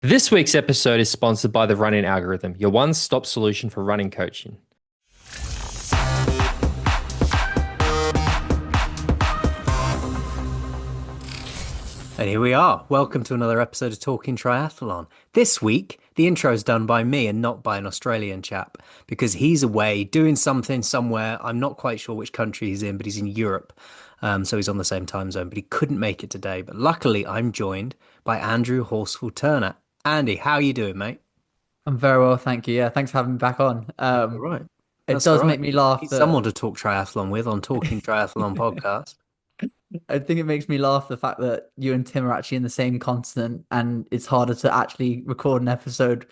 This week's episode is sponsored by the Running Algorithm, your one-stop solution for running coaching. And here we are. Welcome to another episode of Talking Triathlon. This week, the intro is done by me and not by an Australian chap because he's away doing something somewhere. I'm not quite sure which country he's in, but he's in Europe. So he's on the same time zone, but he couldn't make it today. But luckily, I'm joined by Andy Horsfall-Turner. Andy, how are you doing, mate? I'm very well, thank you. Yeah, thanks for having me back on. That's all right. It That's all does right. make me laugh He's that someone to talk triathlon with on Talking Triathlon podcast. I think it makes me laugh the fact that you and Tim are actually in the same continent and it's harder to actually record an episode.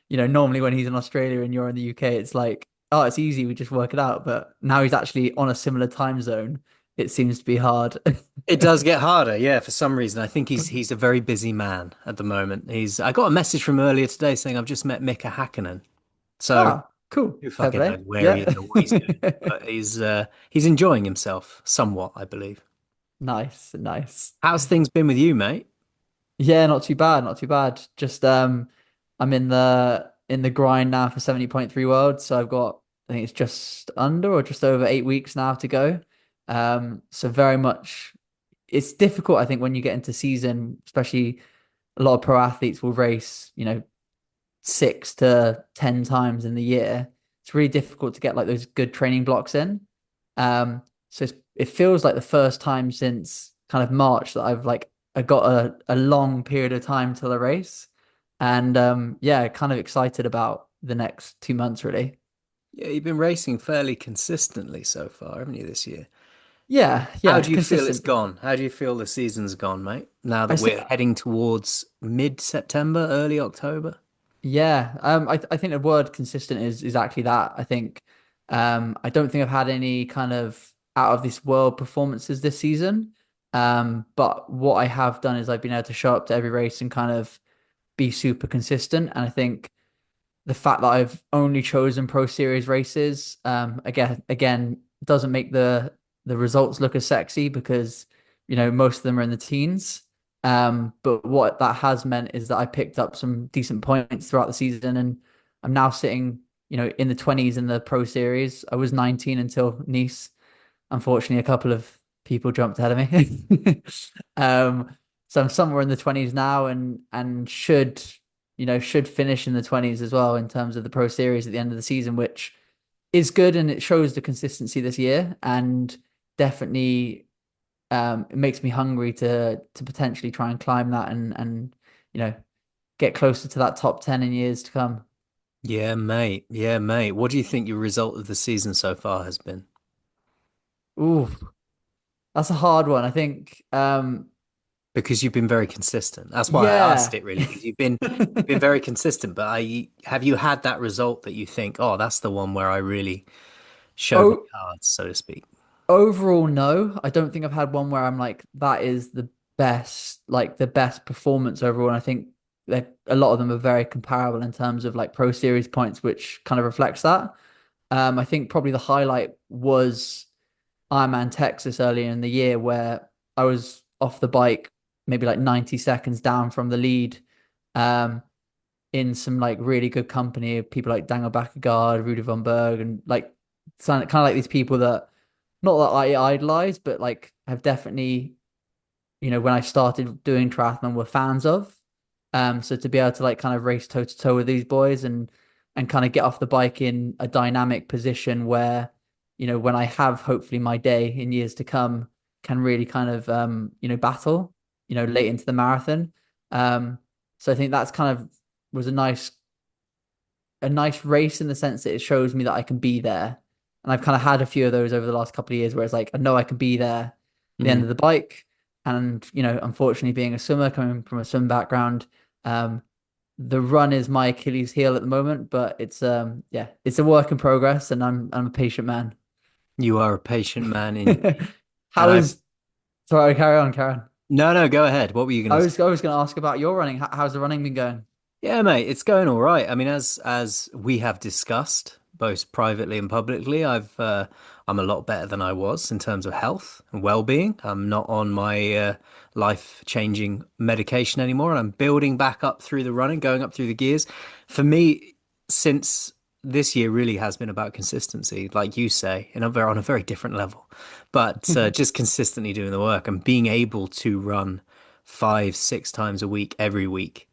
Normally when he's in Australia and you're in the UK, it's like, oh, it's easy, we just work it out. But now he's actually on a similar time zone. It seems to be hard. It does get harder, yeah, for some reason. I think he's a very busy man at the moment. I got a message from earlier today saying I've just met Mika Hakkinen. So Ah, cool. who Fair fucking play. knows where he Yeah. is or what he's doing. But he's enjoying himself somewhat, I believe. Nice, nice. How's things been with you, mate? Yeah, not too bad, not too bad. Just I'm in the grind now for 70.3 World, so I've got I think it's just under or just over 8 weeks now to go. So very much it's difficult, I think, when you get into season, especially a lot of pro athletes will race, 6 to 10 times in the year. It's really difficult to get like those good training blocks in. It feels like the first time since kind of March that I got a long period of time till a race. And yeah, kind of excited about the next 2 months really. Yeah, you've been racing fairly consistently so far, haven't you, this year? Yeah, How yeah, do you feel it's consistent. gone? How do you feel the season's gone, mate? Now I that say, we're heading towards mid-September, early October? yeah, I think the word consistent is exactly that. I think I don't think I've had any kind of out of this world performances this season. But what I have done is I've been able to show up to every race and kind of be super consistent. And I think the fact that I've only chosen Pro Series races, again, doesn't make the results look as sexy because most of them are in the teens. But what that has meant is that I picked up some decent points throughout the season, and I'm now sitting, in the 20s in the Pro Series. I was 19 until Nice. Unfortunately, a couple of people jumped ahead of me. So I'm somewhere in the 20s now, and should finish in the 20s as well in terms of the Pro Series at the end of the season, which is good and it shows the consistency this year and definitely it makes me hungry to potentially try and climb that and you know get closer to that top 10 in years to come. Yeah, mate. Yeah, mate. What do you think your result of the season so far has been? Ooh, that's a hard one. I think Because you've been very consistent. That's why I asked yeah. it really, because you've been very consistent. But I have you had that result that you think, oh, that's the one where I really showed my Oh, cards, so to speak. overall, no. I don't think I've had one where I'm like, that is the best performance overall. And I think that a lot of them are very comparable in terms of like Pro Series points, which kind of reflects that. I think probably the highlight was Ironman Texas earlier in the year where I was off the bike, maybe like 90 seconds down from the lead, um, in some like really good company of people like Daniel Bakkegaard, Rudy von Berg, and like kind of like these people that not that I idolize, but like have definitely, when I started doing triathlon were fans of. So to be able to like kind of race toe to toe with these boys and kind of get off the bike in a dynamic position where, when I have hopefully my day in years to come, can really kind of battle, late into the marathon. So I think that's kind of was a nice race in the sense that it shows me that I can be there. And I've kind of had a few of those over the last couple of years where it's like, I know I can be there at the end Mm. of the bike. And, unfortunately being a swimmer, coming from a swim background, um, the run is my Achilles heel at the moment, but yeah, it's a work in progress and I'm a patient man. You are a patient man indeed. And How is sorry, carry on, Karen. no, no, go ahead. What were you I gonna say? was I was gonna ask about your running. How's the running been going? Yeah, mate, it's going all right. I mean, as we have discussed both privately and publicly. I'm a lot better than I was in terms of health and well-being. I'm not on my life-changing medication anymore, and I'm building back up through the running, going up through the gears. For me, since this year really has been about consistency, like you say, and on a very different level, but just consistently doing the work and being able to run 5, 6 times a week every week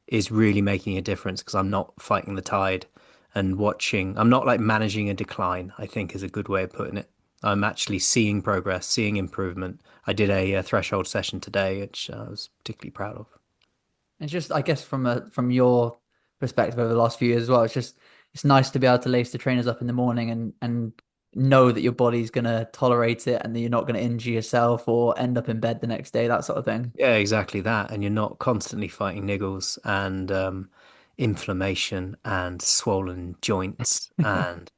is really making a difference because I'm not fighting the tide and watching. I'm not like managing a decline, I think is a good way of putting it. I'm actually seeing progress, seeing improvement. I did a threshold session today, which I was particularly proud of. It's just, I guess, from your perspective over the last few years as well, it's nice to be able to lace the trainers up in the morning and know that your body's gonna tolerate it and that you're not gonna injure yourself or end up in bed the next day, that sort of thing. Yeah, exactly that. And you're not constantly fighting niggles and inflammation and swollen joints and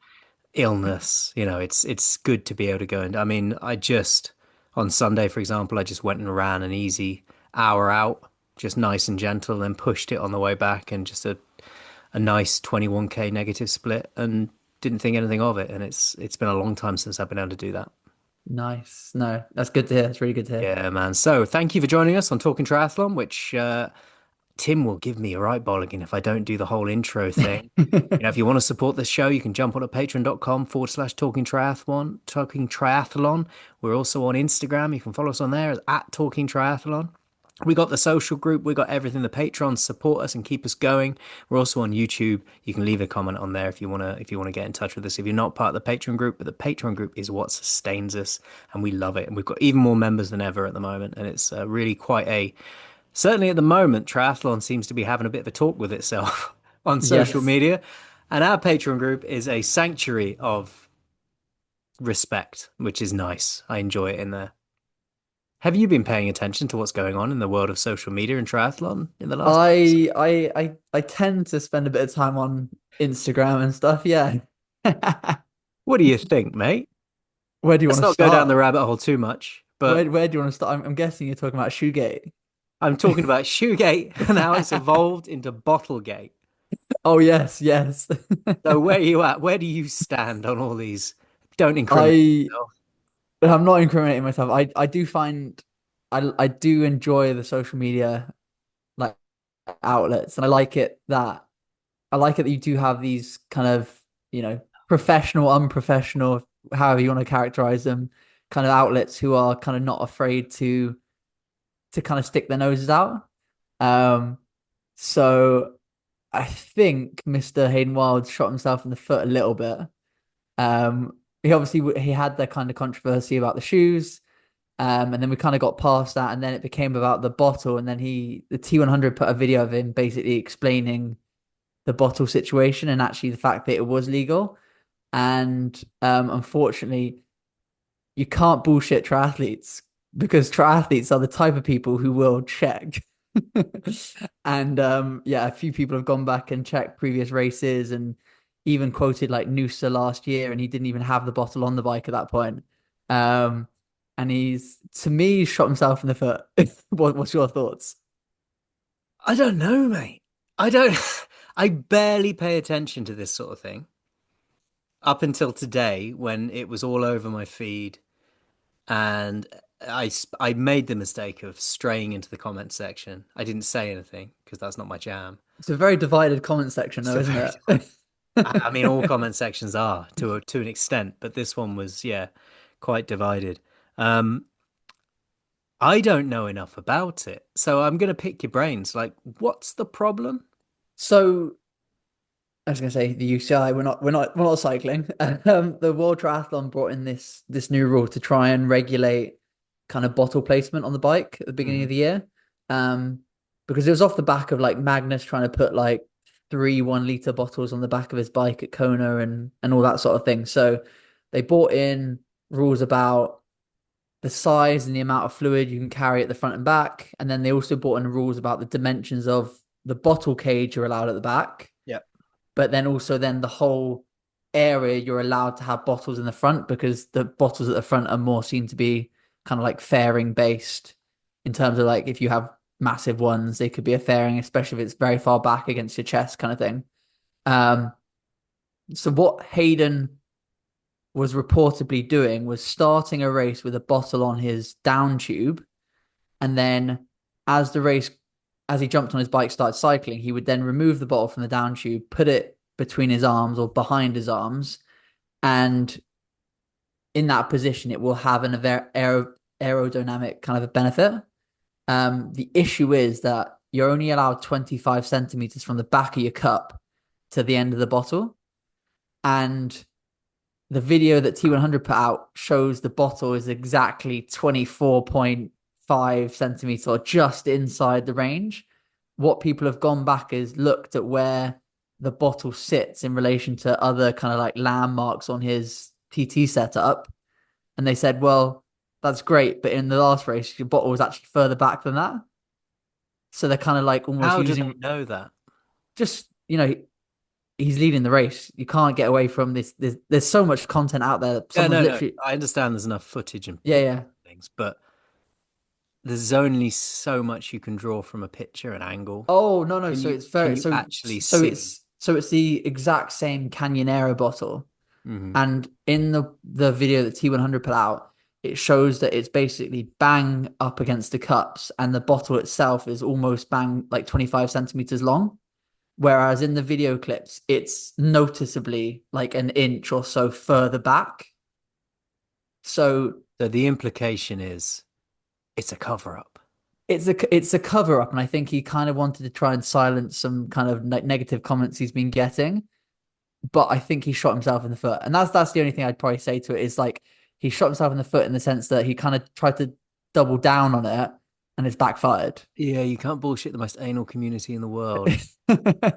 illness. It's good to be able to go and I mean, I just on Sunday, for example, I just went and ran an easy hour out, just nice and gentle, and pushed it on the way back and just a nice 21K negative split and didn't think anything of it. And it's been a long time since I've been able to do that. Nice. No, that's good to hear. It's really good to Yeah, man. So thank you for joining us on Talking Triathlon, which Tim will give me a right bollocking if I don't do the whole intro thing. hear. If you want to support the show, you can jump on to patreon.com/, talking triathlon, talking triathlon. We're also on Instagram. You can follow us on there at talking triathlon. We got the social group. We got everything. The patrons support us and keep us going. We're also on YouTube. You can leave a comment on there if you want to get in touch with us. If you're not part of the Patreon group, but the Patreon group is what sustains us, and we love it. And we've got even more members than ever at the moment, and it's really quite a certainly at the moment, triathlon seems to be having a bit of a talk with itself on social Yes. media. And our Patreon group is a sanctuary of respect, which is nice. I enjoy it in there. Have you been paying attention to what's going on in the world of social media and triathlon in the last week or so? I tend to spend a bit of time on Instagram and stuff. Yeah. What do you think, mate? Where do you Let's want to not go down the start? rabbit hole too much, but Where do you want to start? I'm guessing you're talking about Shoegate. I'm talking about Shoegate and how it's evolved into Bottlegate. Oh yes, yes. So where are you at? Where do you stand on all these? Don't incriminate I yourself. I'm not incriminating myself. I do find I do enjoy the social media like outlets, and I like it that you do have these kind of, professional, unprofessional, however you want to characterize them, kind of outlets who are kind of not afraid to kind of stick their noses out. Um, so I think Mr. Hayden Wild shot himself in the foot a little bit. He had that kind of controversy about the shoes. And then we kind of got past that, and then it became about the bottle, and then the T100 put a video of him basically explaining the bottle situation and actually the fact that it was legal. And unfortunately, you can't bullshit triathletes because triathletes are the type of people who will check. And yeah, a few people have gone back and checked previous races and even quoted like Noosa last year, and he didn't even have the bottle on the bike at that point. Um, and to me, he's shot himself in the foot. What's your thoughts? I don't know, mate. I don't. I barely pay attention to this sort of thing up until today when it was all over my feed and I made the mistake of straying into the comment section. I didn't say anything because that's not my jam. It's a very divided comment section, It's though, a isn't very it? I mean, all comment sections are to an extent, but this one was, yeah, quite divided. Um, I don't know enough about it, so I'm gonna pick your brains. Like, what's the problem? So I was gonna say the UCI. We're not cycling. The World Triathlon brought in this new rule to try and regulate kind of bottle placement on the bike at the beginning Hmm. of the year. Um, because it was off the back of like Magnus trying to put like three 1 liter bottles on the back of his bike at Kona and all that sort of thing. So they brought in rules about the size and the amount of fluid you can carry at the front and back, and then they also brought in rules about the dimensions of the bottle cage you're allowed at the back, Yeah. but then also then the whole area you're allowed to have bottles in the front because the bottles at the front are more seen to be kind of like fairing based in terms of like if you have massive ones, they could be a fairing, especially if it's very far back against your chest kind of thing. Um, So what Hayden was reportedly doing was starting a race with a bottle on his down tube, and then as the race, as he jumped on his bike, started cycling, he would then remove the bottle from the down tube, put it between his arms or behind his arms, and in that position, it will have an aerodynamic kind of a benefit. The issue is that you're only allowed 25 centimeters from the back of your cup to the end of the bottle. And the video that T100 put out shows the bottle is exactly 24.5 centimeters or just inside the range. What people have gone back is looked at where the bottle sits in relation to other kind of like landmarks on his TT setup. And they said, well, that's great, but in the last race, your bottle was actually further back than that. So they're kind of like almost How do they using know that? just, he's leading the race. You can't get away from this. There's so much content out there. Yeah, Someone's no. literally, I understand there's enough footage and yeah, yeah. things, but there's only so much you can draw from a picture and angle. Oh, no, no. Can So you it's can very, you so, actually so see? it's the exact same Canyonero bottle. Hmm. And in the video that T100 put out, it shows that it's basically bang up against the cups, and the bottle itself is almost bang like 25 centimeters long. Whereas in the video clips, it's noticeably like an inch or so further back. So So the implication is it's a cover up. it's a cover up, and I think he kind of wanted to try and silence some kind of negative comments he's been getting. But I think he shot himself in the foot, and that's the only thing I'd probably say to it is like he shot himself in the foot in the sense that he kind of tried to double down on it, and it's backfired. Yeah, you can't bullshit the most anal community in the world.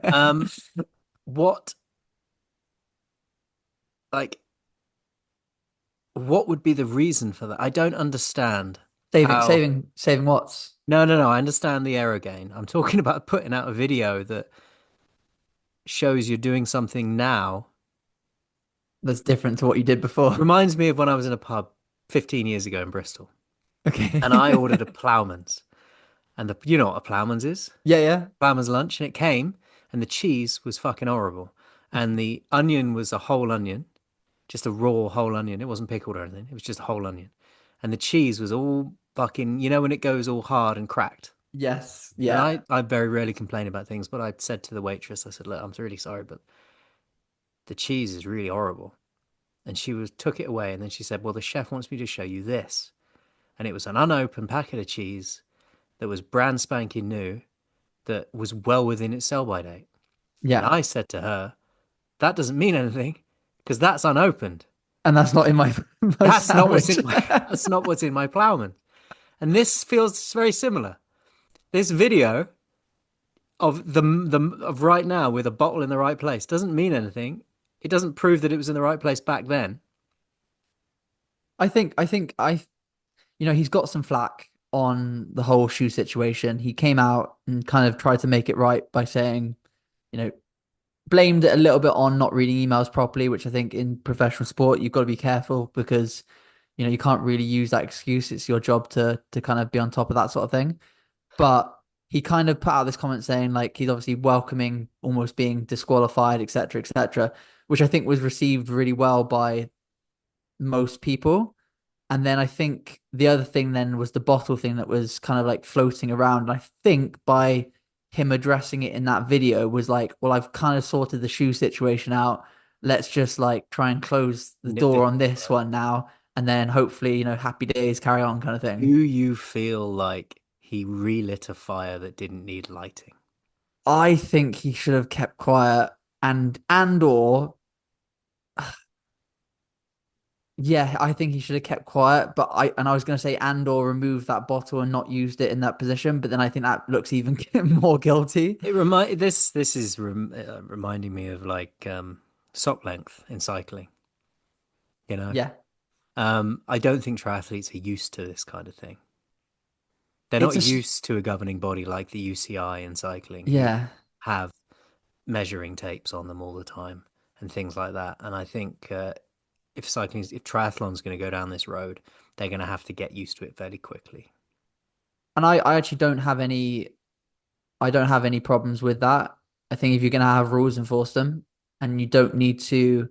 Um, what like what would be the reason for that? I don't understand saving, how. saving, saving what's No. I understand the error gain. I'm talking about putting out a video that shows you're doing something now. that's different to what you did before. Reminds me of when I was in a pub 15 years ago in Bristol, Okay. and I ordered a ploughman's, and you know what a ploughman's is? Yeah, yeah. Ploughman's lunch, and it came, and the cheese was fucking horrible, and the onion was a whole onion, just a raw whole onion. It wasn't pickled or anything. It was just a whole onion, and the cheese was all fucking. You know when it goes all hard and cracked. Yes. And Yeah. I very rarely complain about things, but I said to the waitress, I said, "Look, I'm really sorry, but the cheese is really horrible." And she was took it away, and then she said, "Well, the chef wants me to show you this." And it was an unopened packet of cheese that was brand spanking new, that was well within its sell by date. And Yeah. I said to her, "That doesn't mean anything because that's unopened. And that's not in my my That's not what's sandwich. in my that's not what's in my ploughman." And this feels very similar. This video of the of right now with a bottle in the right place doesn't mean anything. It doesn't prove that it was in the right place back then. I think he's got some flack on the whole shoe situation. He came out and kind of tried to make it right by saying, you know, blamed it a little bit on not reading emails properly, which I think in professional sport you've got to be careful because you can't really use that excuse. It's your job to kind of be on top of that sort of thing. But he kind of put out this comment saying like he's obviously welcoming almost being disqualified, etc., etc., which I think was received really well by most people. And then I think the other thing then was the bottle thing that was kind of like floating around. And I think by him addressing it in that video was like, well, I've kind of sorted the shoe situation out. Let's just like try and close the Nip door this on in the this bud. one now. And then hopefully, happy days carry on kind of Do thing. you feel like he relit a fire that didn't need lighting? I think he should have kept quiet and or yeah, I think he should have kept quiet, but I was going to say and or remove that bottle and not used it in that position, but then I think that looks even more guilty. This is reminding me of like sock length in cycling. You know, Yeah. I don't think triathletes are used to this kind of thing. They're It's not a used to a governing body like the UCI in cycling, who yeah. have measuring tapes on them all the time and things like that. And I think if triathlon's going to go down this road, they're going to have to get used to it fairly quickly. And I actually don't have any problems with that. I think if you're going to have rules, enforce them. and you don't need to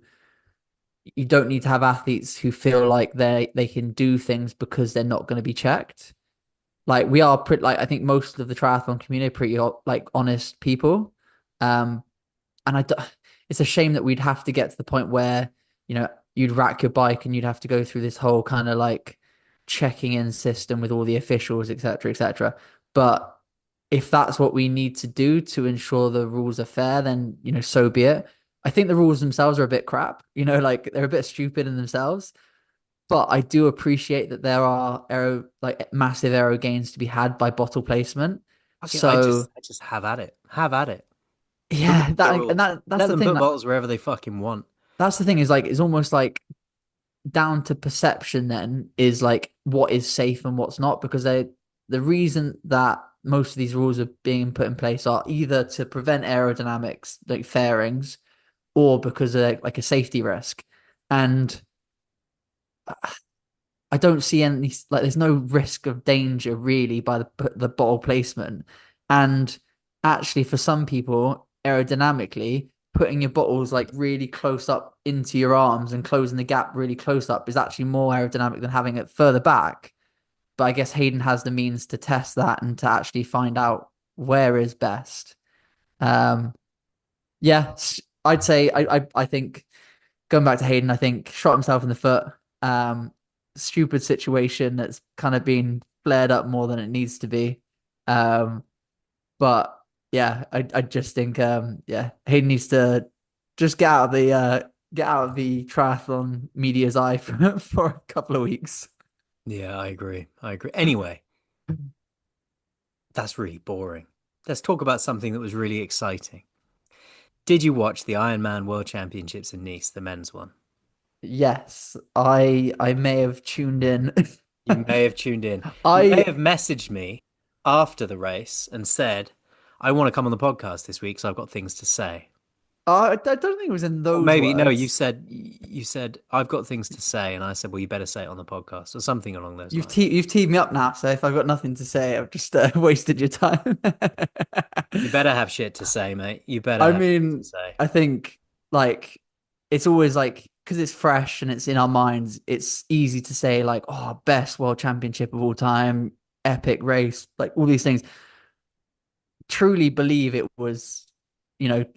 have athletes who feel like they can do things because they're not going to be checked. Like we are pretty like I think most of the triathlon community are pretty like honest people. Um, and it's a shame that we'd have to get to the point where, you'd rack your bike and you'd have to go through this whole kind of like checking in system with all the officials, etc., etc. But if that's what we need to do to ensure the rules are fair, then, so be it. I think the rules themselves are a bit crap, like they're a bit stupid in themselves. But I do appreciate that there are like massive aero gains to be had by bottle placement. Okay, So I just have at it. Have at it. yeah, Remove the that and rules. that's Let the them thing. put bottles wherever they fucking want. That's the thing is like it's almost like down to perception then is like what is safe and what's not because the reason that most of these rules are being put in place are either to prevent aerodynamics like fairings or because of like a safety risk. And I don't see any like there's no risk of danger really by the bottle placement. And actually, for some people, aerodynamically, putting your bottles like really close up into your arms and closing the gap really close up is actually more aerodynamic than having it further back. But I guess Hayden has the means to test that and to actually find out where is best. Um, yeah, I'd say I think going back to Hayden, I think shot himself in the foot. Um, Stupid situation that's kind of been flared up more than it needs to be. Um, but yeah, I just think yeah, Hayden needs to just get out of the triathlon media's eye for a couple of weeks. Yeah, I agree. I agree. Anyway, that's really boring. Let's talk about something that was really exciting. Did you watch the Ironman World Championships in Nice, the men's one? Yes, I may have tuned in. You may have tuned in. You may I have messaged me after the race and said, I want to come on the podcast this week, so I've got things to say. I don't think it was in Or those maybe no, words. you said I've got things to say, and I said, well, you better say it on the podcast or something along those lines. You've teed me up now, so if I've got nothing to say, I've just wasted your time. You better have shit to say, mate. You better I have shit to mean, say. I think like it's always like because it's fresh and it's in our minds, it's easy to say like, oh, best world championship of all time, epic race, like all these things. Truly believe it was,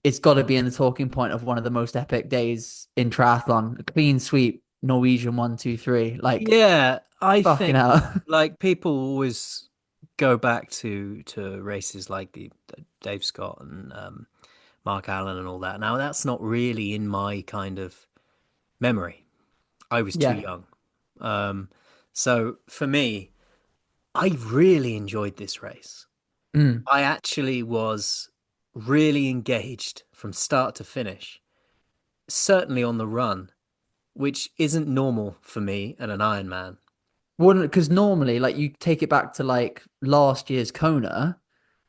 it's got to be in the talking point of one of the most epic days in triathlon. A clean sweep, Norwegian 1, 2, 3. Like Yeah, I fucking think hell. like people always go back to races like the Dave Scott and Mark Allen and all that. Now that's not really in my kind of memory. I was too Yeah. young. Um, so for me, I really enjoyed this race. Mm. I actually was really engaged from start to finish, certainly on the run, which isn't normal for me and an Ironman. Wouldn't because normally, like you take it back to like last year's Kona,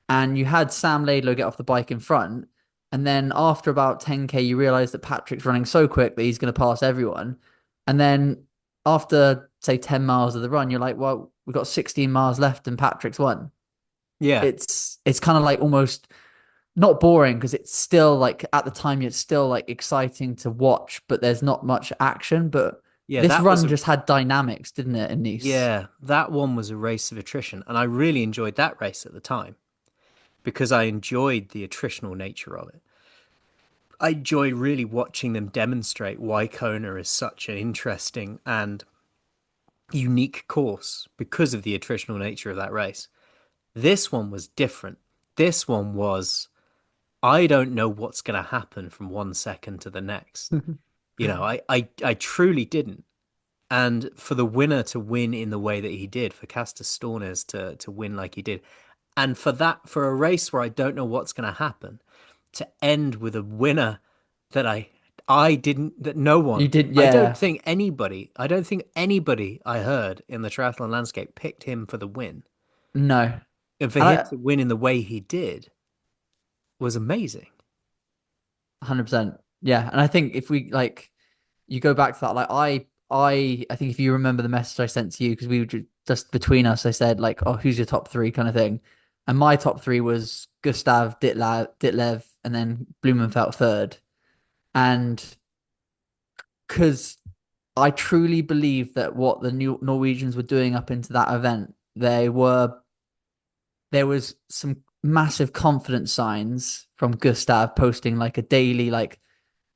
and you had Sam Laidlow get off the bike in front, and then after about 10K, you realize that Patrick's running so quick that he's going to pass everyone, and then after say 10 miles of the run, you're like, well, we've got 16 miles left, and Patrick's won. Yeah. It's kind of like almost not boring because it's still like at the time it's still like exciting to watch, but there's not much action. But Yeah, this that was run a just had dynamics, didn't it, in Nice? yeah, that one was a race of attrition, and I really enjoyed that race at the time because I enjoyed the attritional nature of it. I enjoy really watching them demonstrate why Kona is such an interesting and unique course because of the attritional nature of that race. This one was different. This one was, I don't know what's going to happen from 1 second to the next. I truly didn't. And for the winner to win in the way that he did, for Casper Stornes to win like he did, and for a race where I don't know what's going to happen, to end with a winner that I didn't that no You one did, yeah. I don't think anybody I heard in the triathlon landscape picked him for the win. No. And for And him I to win in the way he did was amazing. 100%. Yeah. And I think if we like you go back to that, like I think if you remember the message I sent to you, because we were just between us, I said like, oh, who's your top three kind of thing. And my top three was Gustav, Ditlev, and then Blumenfelt third. And because I truly believe that what the new Norwegians were doing up into that event, there was some massive confidence signs from Gustav posting like a daily, like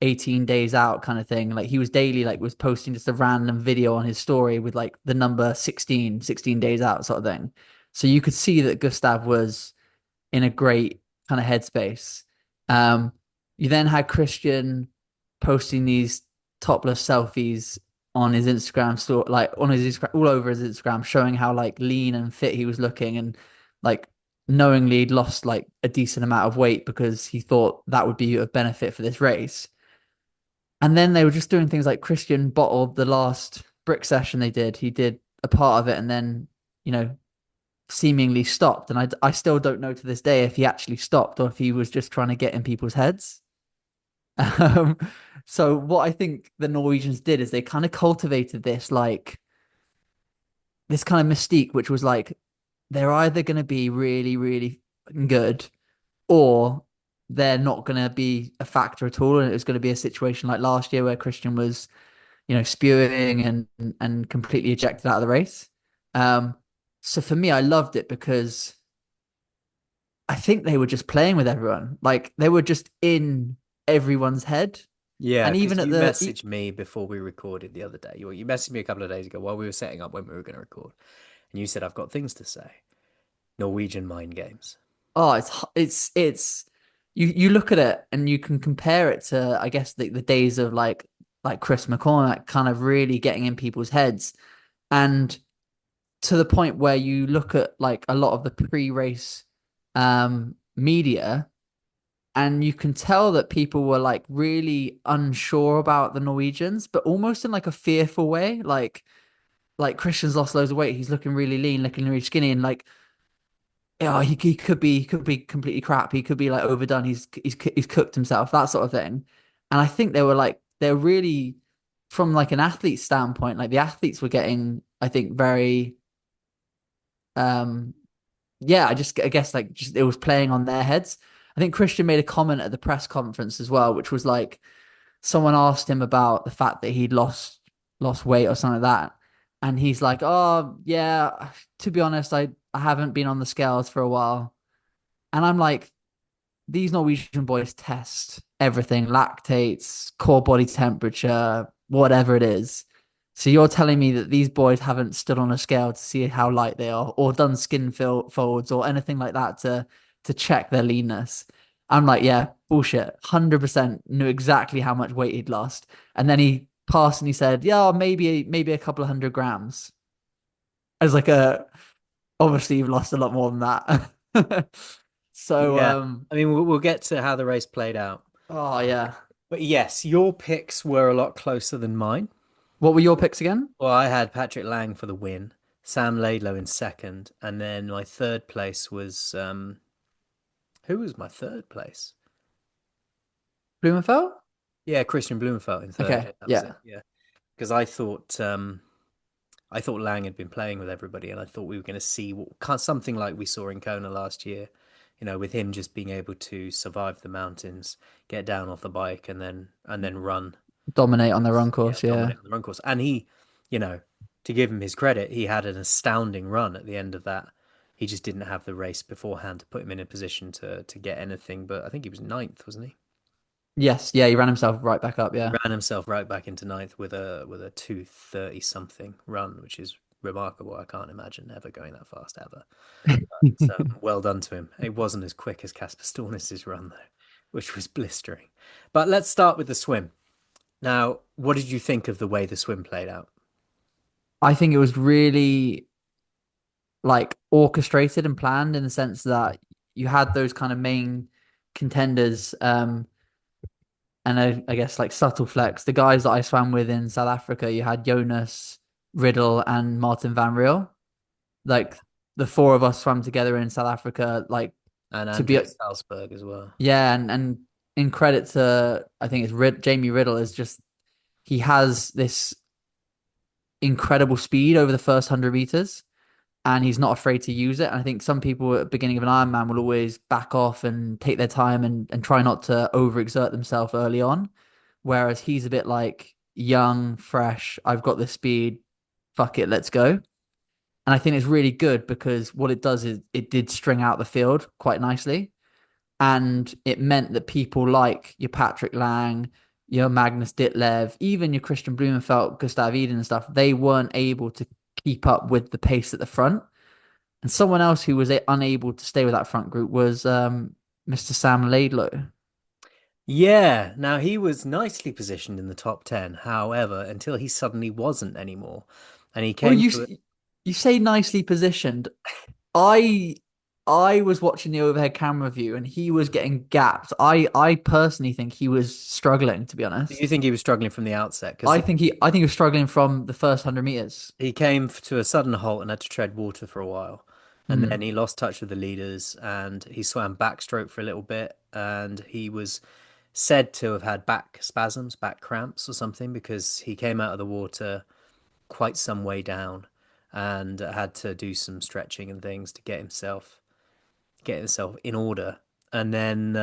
18 days out kind of thing. Like he was daily, like was posting just a random video on his story with like the number 16 days out sort of thing. So you could see that Gustav was in a great kind of headspace. Um, you then had Kristian posting these topless selfies on his Instagram store, like on his Instagram, all over his Instagram, showing how like lean and fit he was looking, and like knowingly he'd lost like a decent amount of weight because he thought that would be of benefit for this race. And then they were just doing things like Kristian bottled the last brick session they did. He did a part of it and then, you know, seemingly stopped. And I still don't know to this day if he actually stopped or if he was just trying to get in people's heads. Um, so what I think the Norwegians did is they kind of cultivated this kind of mystique, which was like they're either going to be really, really good or they're not going to be a factor at all. And it was going to be a situation like last year where Kristian was, you know, spewing and completely ejected out of the race. Um, so for me, I loved it because I think they were just playing with everyone. Like they were just in everyone's head. Yeah, And even because at you the messaged me before we recorded the other day. You messaged me a couple of days ago while we were setting up when we were going to record, and you said, "I've got things to say." Norwegian mind games. oh, it's you look at it and you can compare it to I guess the days of like Chris McCormack kind of really getting in people's heads, and to the point where you look at like a lot of the pre-race media and you can tell that people were like really unsure about the Norwegians, but almost in like a fearful way. Like Christian's lost loads of weight. He's looking really lean, looking really skinny, and like, yeah, he could be completely crap. He could be like overdone. He's cooked himself, that sort of thing. And I think they're really from like an athlete standpoint, like the athletes were getting, I think, very um yeah, I guess like just it was playing on their heads. I think Kristian made a comment at the press conference as well, which was like someone asked him about the fact that he'd lost weight or something like that. And he's like, "Oh, yeah, to be honest, I haven't been on the scales for a while." And I'm like, these Norwegian boys test everything, lactates, core body temperature, whatever it is. So you're telling me that these boys haven't stood on a scale to see how light they are, or done folds, or anything like that to check their leanness. I'm like, yeah, bullshit. 100% knew exactly how much weight he'd lost, and then he passed and he said, yeah, maybe a couple of 100 grams. I was like, obviously you've lost a lot more than that. So, Yeah, I mean, we'll get to how the race played out. oh yeah. But yes, your picks were a lot closer than mine. What were your picks again? Well, I had Patrick Lang for the win, Sam Laidlow in second, and then my third place was who was my third place? Blumenfeld? Yeah, Kristian Blummenfelt in third. Okay, Yeah, that was yeah. it. Yeah, because I thought Lang had been playing with everybody, and I thought we were going to see something like we saw in Kona last year. You know, with him just being able to survive the mountains, get down off the bike, and then run. Dominate on their own Yeah, course, yeah. dominate on the run course. And he, you know, to give him his credit, he had an astounding run at the end of that. He just didn't have the race beforehand to put him in a position to get anything. But I think he was ninth, wasn't he? Yes, yeah, he ran himself right back up, He yeah. ran himself right back into ninth with a 2:30 something run, which is remarkable. I can't imagine ever going that fast ever. But well done to him. It wasn't as quick as Casper Stornes' run though, which was blistering. But let's start with the swim. Now, what did you think of the way the swim played out? I think it was really like orchestrated and planned in the sense that you had those kind of main contenders, and I guess like subtle flex. The guys that I swam with in South Africa, you had Jonas, Riddle, and Martin van Riel. Like the four of us swam together in South Africa, like And to be Andreas Salzberg as well. yeah, and in credit to I think it's Jamie Riddle is just he has this incredible speed over the first 100 meters, and he's not afraid to use it. And I think some people at the beginning of an Ironman will always back off and take their time and try not to overexert themselves early on. whereas he's a bit like young, fresh. I've got the speed. Fuck it, let's go. And I think it's really good because what it does is it did string out the field quite nicely. And it meant that people like your Patrick Lang, your Magnus Ditlev, even your Kristian Blummenfelt, Gustav Iden and stuff, they weren't able to keep up with the pace at the front. And someone else who was unable to stay with that front group was Mr. Sam Laidlow. Yeah, now he was nicely positioned in the top 10, however, until he suddenly wasn't anymore. And he Well, came to it. you say nicely positioned. I I was watching the overhead camera view and he was getting gapped. I personally think he was struggling, to be Do you honest. think he was struggling from the outset? Because I think he was struggling from the first 100 meters. he came to a sudden halt and had to tread water for a while. And then Hmm. he lost touch with the leaders and he swam backstroke for a little bit. And he was said to have had back spasms, back cramps or something, because he came out of the water quite some way down and had to do some stretching and things to get himself in order. And then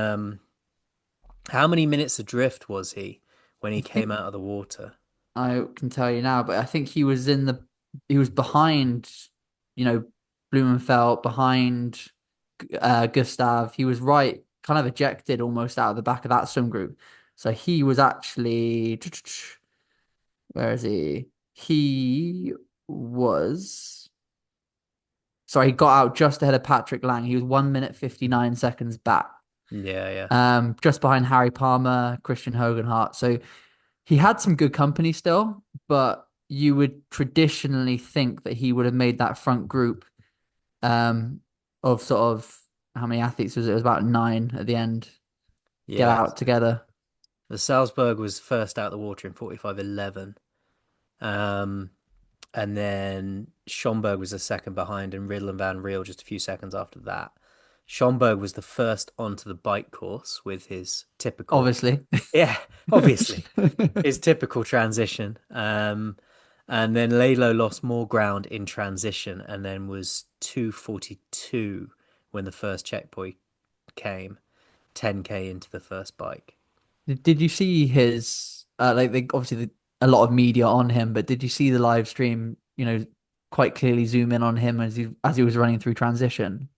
how many minutes adrift was he when I he came think out of the water? I can tell you now, but I think he was behind, you know, Blumenfeld, behind Gustav. He was right, kind of ejected almost out of the back of that swim group. So he was actually, where is he? He was, sorry, he got out just ahead of Patrick Lang. He was 1 minute 59 seconds back, Yeah, yeah. just behind Harry Palmer, Christian Hogenhart. So he had some good company still, but you would traditionally think that he would have made that front group um, of sort of how many athletes was it? It was about nine at the end. Get Yeah. out together. The Salzburg was first out of the water in 45:11. Um, and then Schomburg was the second behind, and Riddle and Van Riel just a few seconds after that. Schomburg was the first onto the bike course with his typical, Obviously. yeah, obviously, his typical transition. And then Laidlow lost more ground in transition and then was 2:42 when the first checkpoint came, 10K into the first bike. Did you see his like they obviously a lot of media on him, but did you see the live stream, quite clearly zoom in on him as he was running through transition?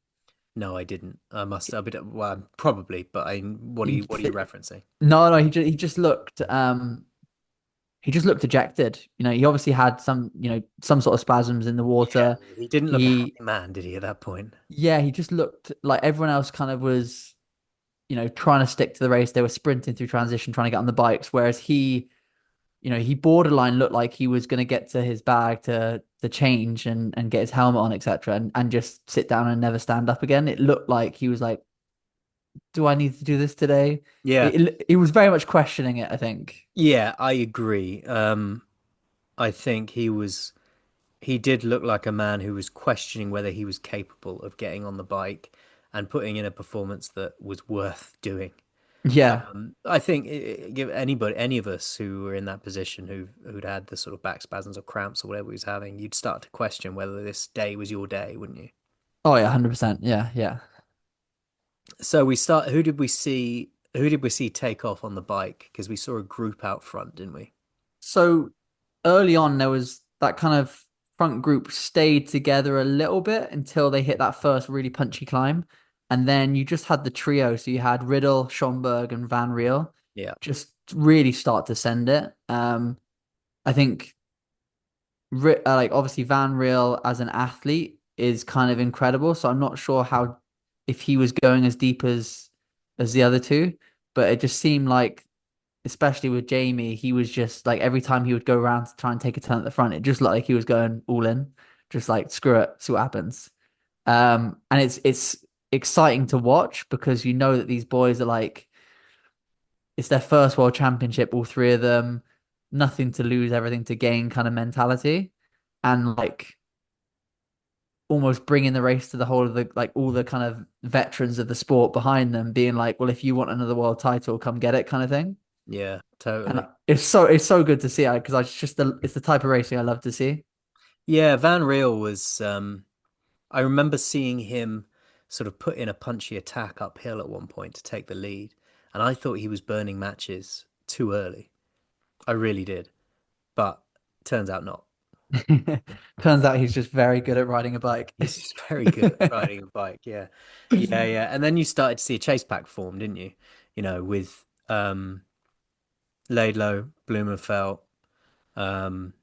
No, I didn't. I must. Well, probably, but what are He you referencing? no, he just looked ejected. He obviously had some sort of spasms in the Yeah, water. he didn't look a He happy man, did he, at that point? Yeah, he just looked like everyone else kind of was, trying to stick to the race. They were sprinting through transition, trying to get on the bikes, whereas he borderline looked like he was going to get to his bag to change and get his helmet on, etc., and just sit down and never stand up again. It looked like he was like, "Do I need to do this today?" Yeah, He was very much questioning it, I think. yeah, I agree. I think he did look like a man who was questioning whether he was capable of getting on the bike and putting in a performance that was worth doing. Yeah. I think give any of us who were in that position who'd had the sort of back spasms or cramps or whatever he was having, you'd start to question whether this day was your day, wouldn't you? Oh yeah, 100%. Yeah, yeah. So we start. Who did we see? Who did we see take off on the bike? Because we saw a group out front, didn't we? So early on, there was that kind of front group stayed together a little bit until they hit that first really punchy climb. And then you just had the trio. So you had Riddle, Schomburg, and Van Riel Yeah, just really start to send it. I think like obviously Van Riel as an athlete is kind of incredible. So I'm not sure how if he was going as deep as the other two, but it just seemed like especially with Jamie, he was just like every time he would go around to try and take a turn at the front, it just looked like he was going all in, just like screw it, see what happens. And it's exciting to watch because you know that these boys are like it's their first world championship, all three of them, nothing to lose, everything to gain kind of mentality, and like almost bringing the race to the whole of the like all the kind of veterans of the sport behind them, being like, well, if you want another world title, come get it, kind of thing. yeah, And totally. it's so good to see because it's the type of racing I love to see. Yeah, Van Riel was. I remember seeing him sort of put in a punchy attack uphill at one point to take the lead, and I thought he was burning matches too early. I really did, but turns out not. Turns out he's just very good at riding a bike. He's just very good at riding a bike. Yeah. Yeah, yeah. And then you started to see a chase pack form, didn't you? With Laidlow, Blumenfelt, um,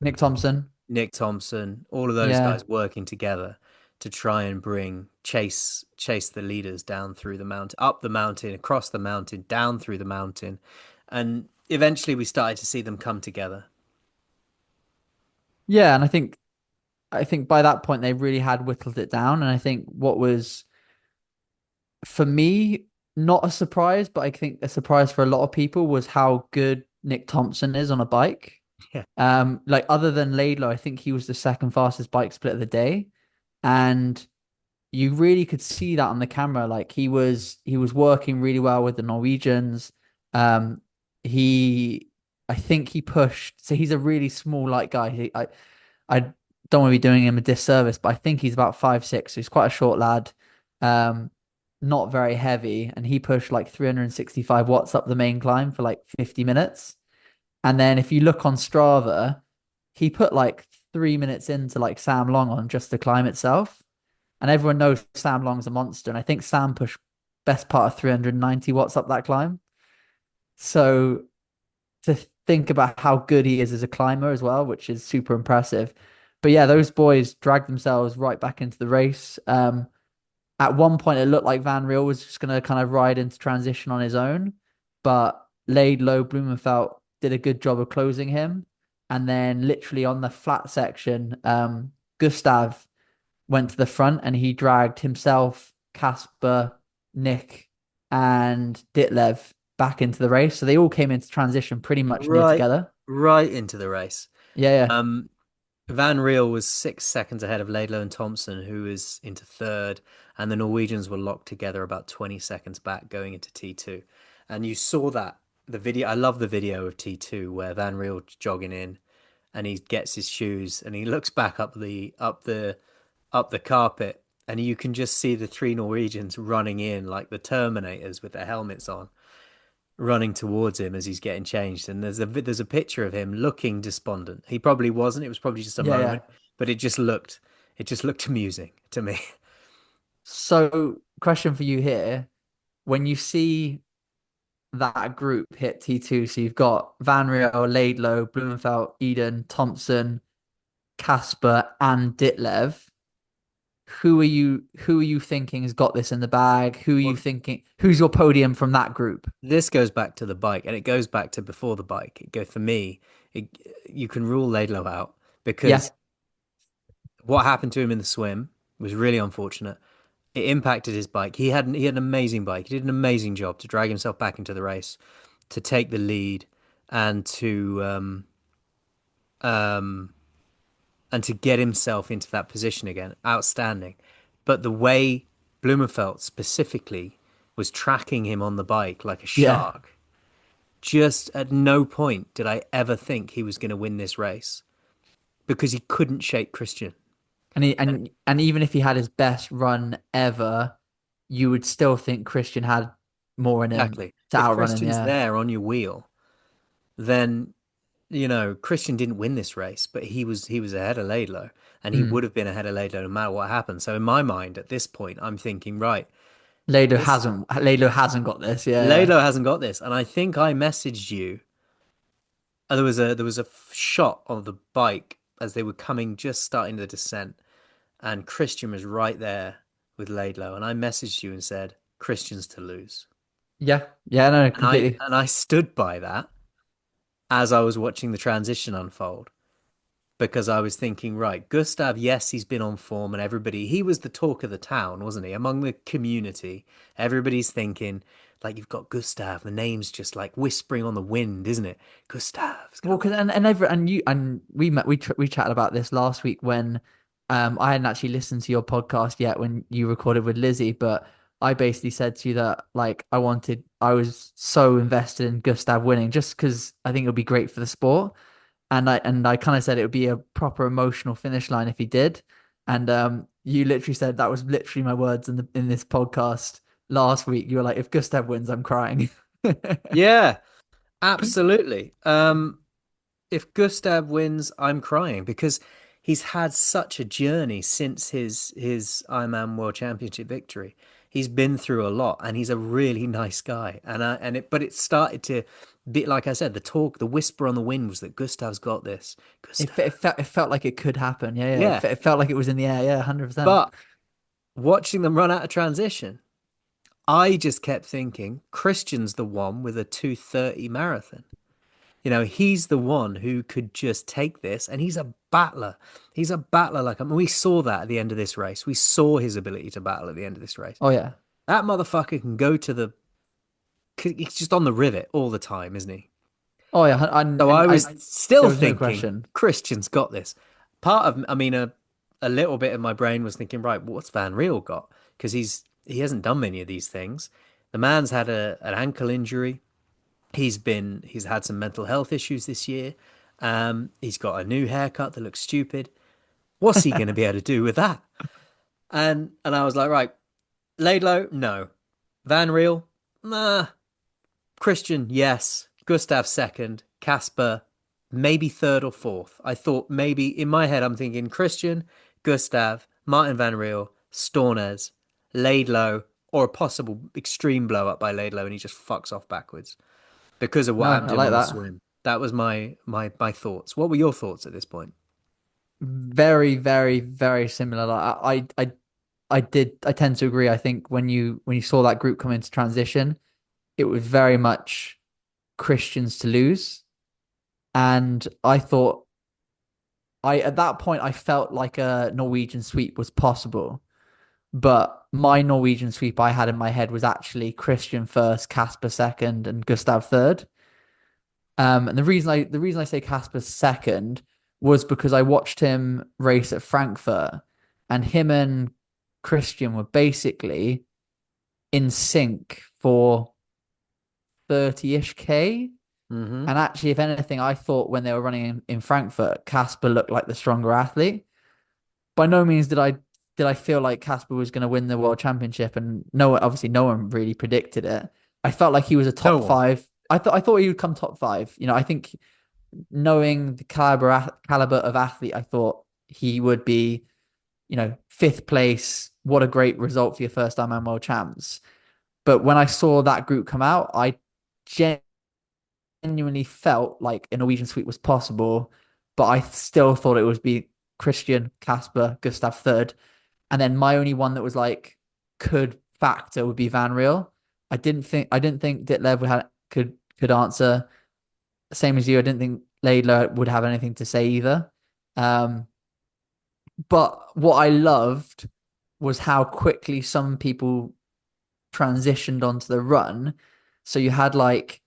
Nick Thompson. Nick Thompson, all of those Yeah. guys working together to try and bring chase the leaders down through the mountain, up the mountain, across the mountain, down through the mountain. And eventually we started to see them come together. Yeah, and I think by that point they really had whittled it down. And I think what was for me not a surprise, but I think a surprise for a lot of people was how good Nick Thompson is on a bike. Yeah. Like other than Laidlaw, I think he was the second fastest bike split of the day. And you really could see that on the camera. Like he was working really well with the Norwegians. Um, he I think he pushed. So he's a really small light guy. I don't want to be doing him a disservice, but I think he's about 5'6". So he's quite a short lad. Um, not very heavy, and he pushed like 365 watts up the main climb for like 50 minutes. And then if you look on Strava, he put like 3 minutes into like Sam Long on just the climb itself. And everyone knows Sam Long's a monster. And I think Sam pushed best part of 390 watts up that climb. So to think about how good he is as a climber as well, which is super impressive. But yeah, those boys dragged themselves right back into the race. At one point, it looked like Van Riel was just going to kind of ride into transition on his own, but Laidlow Blumenfelt did a good job of closing him. And then, literally on the flat section, Gustav went to the front and he dragged himself, Casper, Nick, and Ditlev back into the race. So they all came into transition pretty much near Right, together. right into the race. Yeah, yeah, Um, Van Riel was 6 seconds ahead of Laidlow and Thompson, who was into third, and the Norwegians were locked together about 20 seconds back going into T2. And you saw that the video. I love the video of T2 where Van Riel's jogging in, and he gets his shoes and he looks back up the carpet, and you can just see the three Norwegians running in like the Terminators with their helmets on, running towards him as he's getting changed. And there's a picture of him looking despondent. He probably wasn't. It was probably just a yeah, yeah. moment, but it just looked amusing to me. So, question for you here. When you see that group hit T2, so you've got Van Riel, Laidlow, Blumenfelt, Eden, Thompson, Casper, and Ditlev. Who are you thinking has got this in the bag? Who are you Well, thinking? Who's your podium from that group? this goes back to the bike, and it goes back to before the bike. For me, it, you can rule Laidlow out Yeah, because what happened to him in the swim was really unfortunate. It impacted his bike. He had an amazing bike. He did an amazing job to drag himself back into the race, to take the lead, and um, to get himself into that position again. Outstanding. But the way Blumenfeld specifically was tracking him on the bike like a yeah. shark, just at no point did I ever think he was going to win this race because he couldn't shake Christian. And he, And and even if he had his best run ever, you would still think Christian had more in him exactly, to if outrun him. Christian's Yeah. there on your wheel, then Christian didn't win this race, but he was ahead of Laidlow, and he would Mm. have been ahead of Laidlow no matter what happened. So in my mind, at this point, I'm thinking, right, Laidlaw this hasn't. Laidlaw hasn't got this. Yeah, yeah. Laidlow hasn't got this, and I think I messaged you. There was a shot of the bike as they were coming, just starting the descent, and Christian was right there with Laidlow, and I messaged you and said Christian's to lose, Yeah, yeah, no, and I completely. and I stood by that as I was watching the transition unfold. Because I was thinking, right, Gustav, yes, he's been on form, and he was the talk of the town, wasn't he? Among the community, everybody's thinking, like, you've got Gustav, the name's just like whispering on the wind, isn't it? Gustav's Well, gonna because win. and you and we met we chatted about this last week when I hadn't actually listened to your podcast yet when you recorded with Lizzie, but I basically said to you that like I was so invested in Gustav winning just because I think it would be great for the sport, and I kind of said it would be a proper emotional finish line if he did, and you literally said that was literally my words in this podcast last week. You were like, if Gustav wins, I'm crying. Yeah. Absolutely. If Gustav wins, I'm crying because he's had such a journey since his Ironman World Championship victory. He's been through a lot, and he's a really nice guy. But it started to be like I said, the talk, the whisper on the wind was that Gustav's got this. Gustav, It felt like it could happen. Yeah, yeah. yeah. It felt like it was in the air. Yeah, 100%. But watching them run out of transition, I just kept thinking Christian's the one with a 2:30 marathon. He's the one who could just take this, and he's a battler. He's a battler like I mean, we saw that at the end of this race. We saw his ability to battle at the end of this race. Oh yeah. That motherfucker can go to the. He's just on the rivet all the time, isn't he? Oh yeah. So I was There still was no thinking question. Christian's got this. Part of, I mean, a little bit of my brain was thinking, right, what's Van Riel got? Because he hasn't done many of these things. The man's had an ankle injury. He's had some mental health issues this year. He's got a new haircut that looks stupid. What's he going to be able to do with that? And I was like, right, Laidlow, no. Van Riel, nah. Christian, yes. Gustav second. Casper, maybe third or fourth. I thought maybe in my head I'm thinking Christian, Gustav, Martin Van Riel, Stornes, Laidlow, or a possible extreme blow up by Laidlow and he just fucks off backwards because of what No, happened I to him like on the that. swim. That was my thoughts. What were your thoughts at this point? Very, very, very similar. I tend to agree. I think when you saw that group come into transition, it was very much Christians to lose. And I thought at that point I felt like a Norwegian sweep was possible. But my Norwegian sweep I had in my head was actually Christian first, Casper second, and Gustav third. And the reason I say Casper second was because I watched him race at Frankfurt, and him and Christian were basically in sync for 30-ish K. Mm-hmm. And actually, if anything, I thought when they were running in Frankfurt, Casper looked like the stronger athlete. By no means did I feel like Casper was going to win the world championship, and no, obviously no one really predicted it. I felt like he was a No top one. five. I thought he would come top five. I think knowing the caliber of athlete, I thought he would be, fifth place. What a great result for your first time world champs. But when I saw that group come out, I genuinely felt like a Norwegian sweep was possible, but I still thought it would be Christian, Casper, Gustav third. And then my only one that was like could factor would be Van Riel. I didn't think Ditlev could answer. Same as you, I didn't think Laidlaw would have anything to say either. Um, but what I loved was how quickly some people transitioned onto the run. So you had like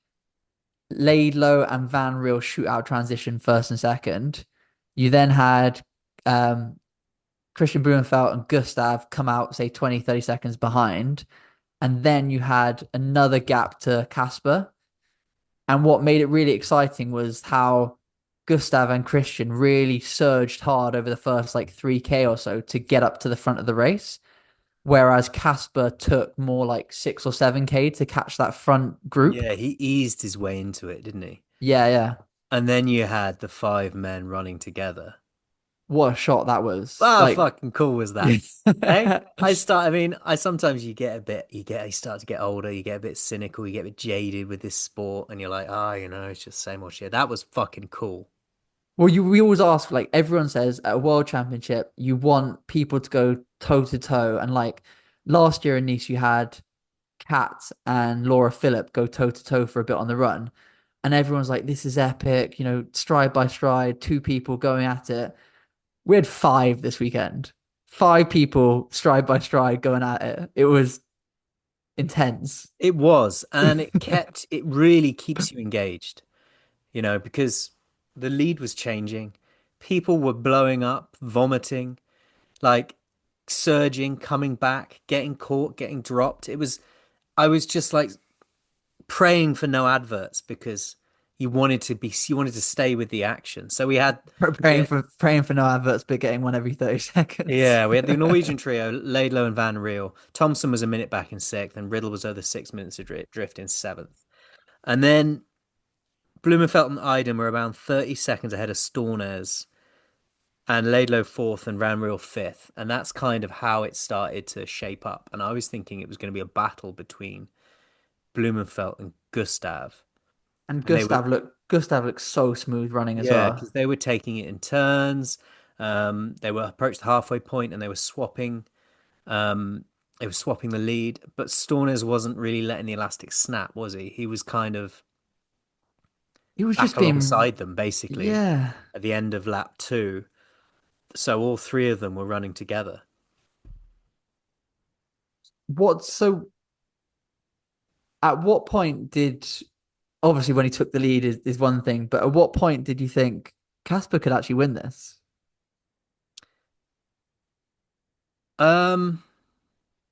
Laidlow and Van Riel shoot out transition first and second. You then had um, Kristian Blummenfelt and Gustav come out, say 20, 30 seconds behind. And then you had another gap to Casper. And what made it really exciting was how Gustav and Christian really surged hard over the first like 3K or so to get up to the front of the race. Whereas Casper took more like 6 or 7K to catch that front group. Yeah, he eased his way into it, didn't he? Yeah, yeah. And then you had the five men running together. What a shot that was. How Like, fucking cool was that? Hey, I mean, I sometimes you start to get older, you get a bit cynical, you get a bit jaded with this sport, and you're like, it's just same old shit. That was fucking cool. well, we always ask, like, everyone says at a world championship, you want people to go toe to toe. And like last year in Nice, you had Kat and Laura Phillip go toe to toe for a bit on the run. And everyone's like, this is epic, stride by stride, two people going at it. We had five this weekend. Five people stride by stride going at it. It was intense. It was, and it really keeps you engaged, because the lead was changing. People were blowing up, vomiting, like surging, coming back, getting caught, getting dropped. I was just like praying for no adverts because you wanted to stay with the action. So Praying for no adverts, but getting one every 30 seconds. we had the Norwegian trio, Laidlow and Van Riel. Thompson was a minute back in sixth, and Riddle was over 6 minutes adrift in seventh. And then Blummenfelt and Iden were around 30 seconds ahead of Stornes and Laidlow fourth and Van Riel fifth. And that's kind of how it started to shape up. And I was thinking it was going to be a battle between Blummenfelt and Gustav. And And they were, Gustav looks so smooth running as yeah, well. because they were taking it in turns. They were approached the halfway point and um, they were swapping the lead. But Stornes wasn't really letting the elastic snap, was he? He was kind of He was back just being, alongside them basically yeah. at the end of lap two. So all three of them were running together. What so at what point did obviously when he took the lead is one thing, but at what point did you think Casper could actually win this? Um,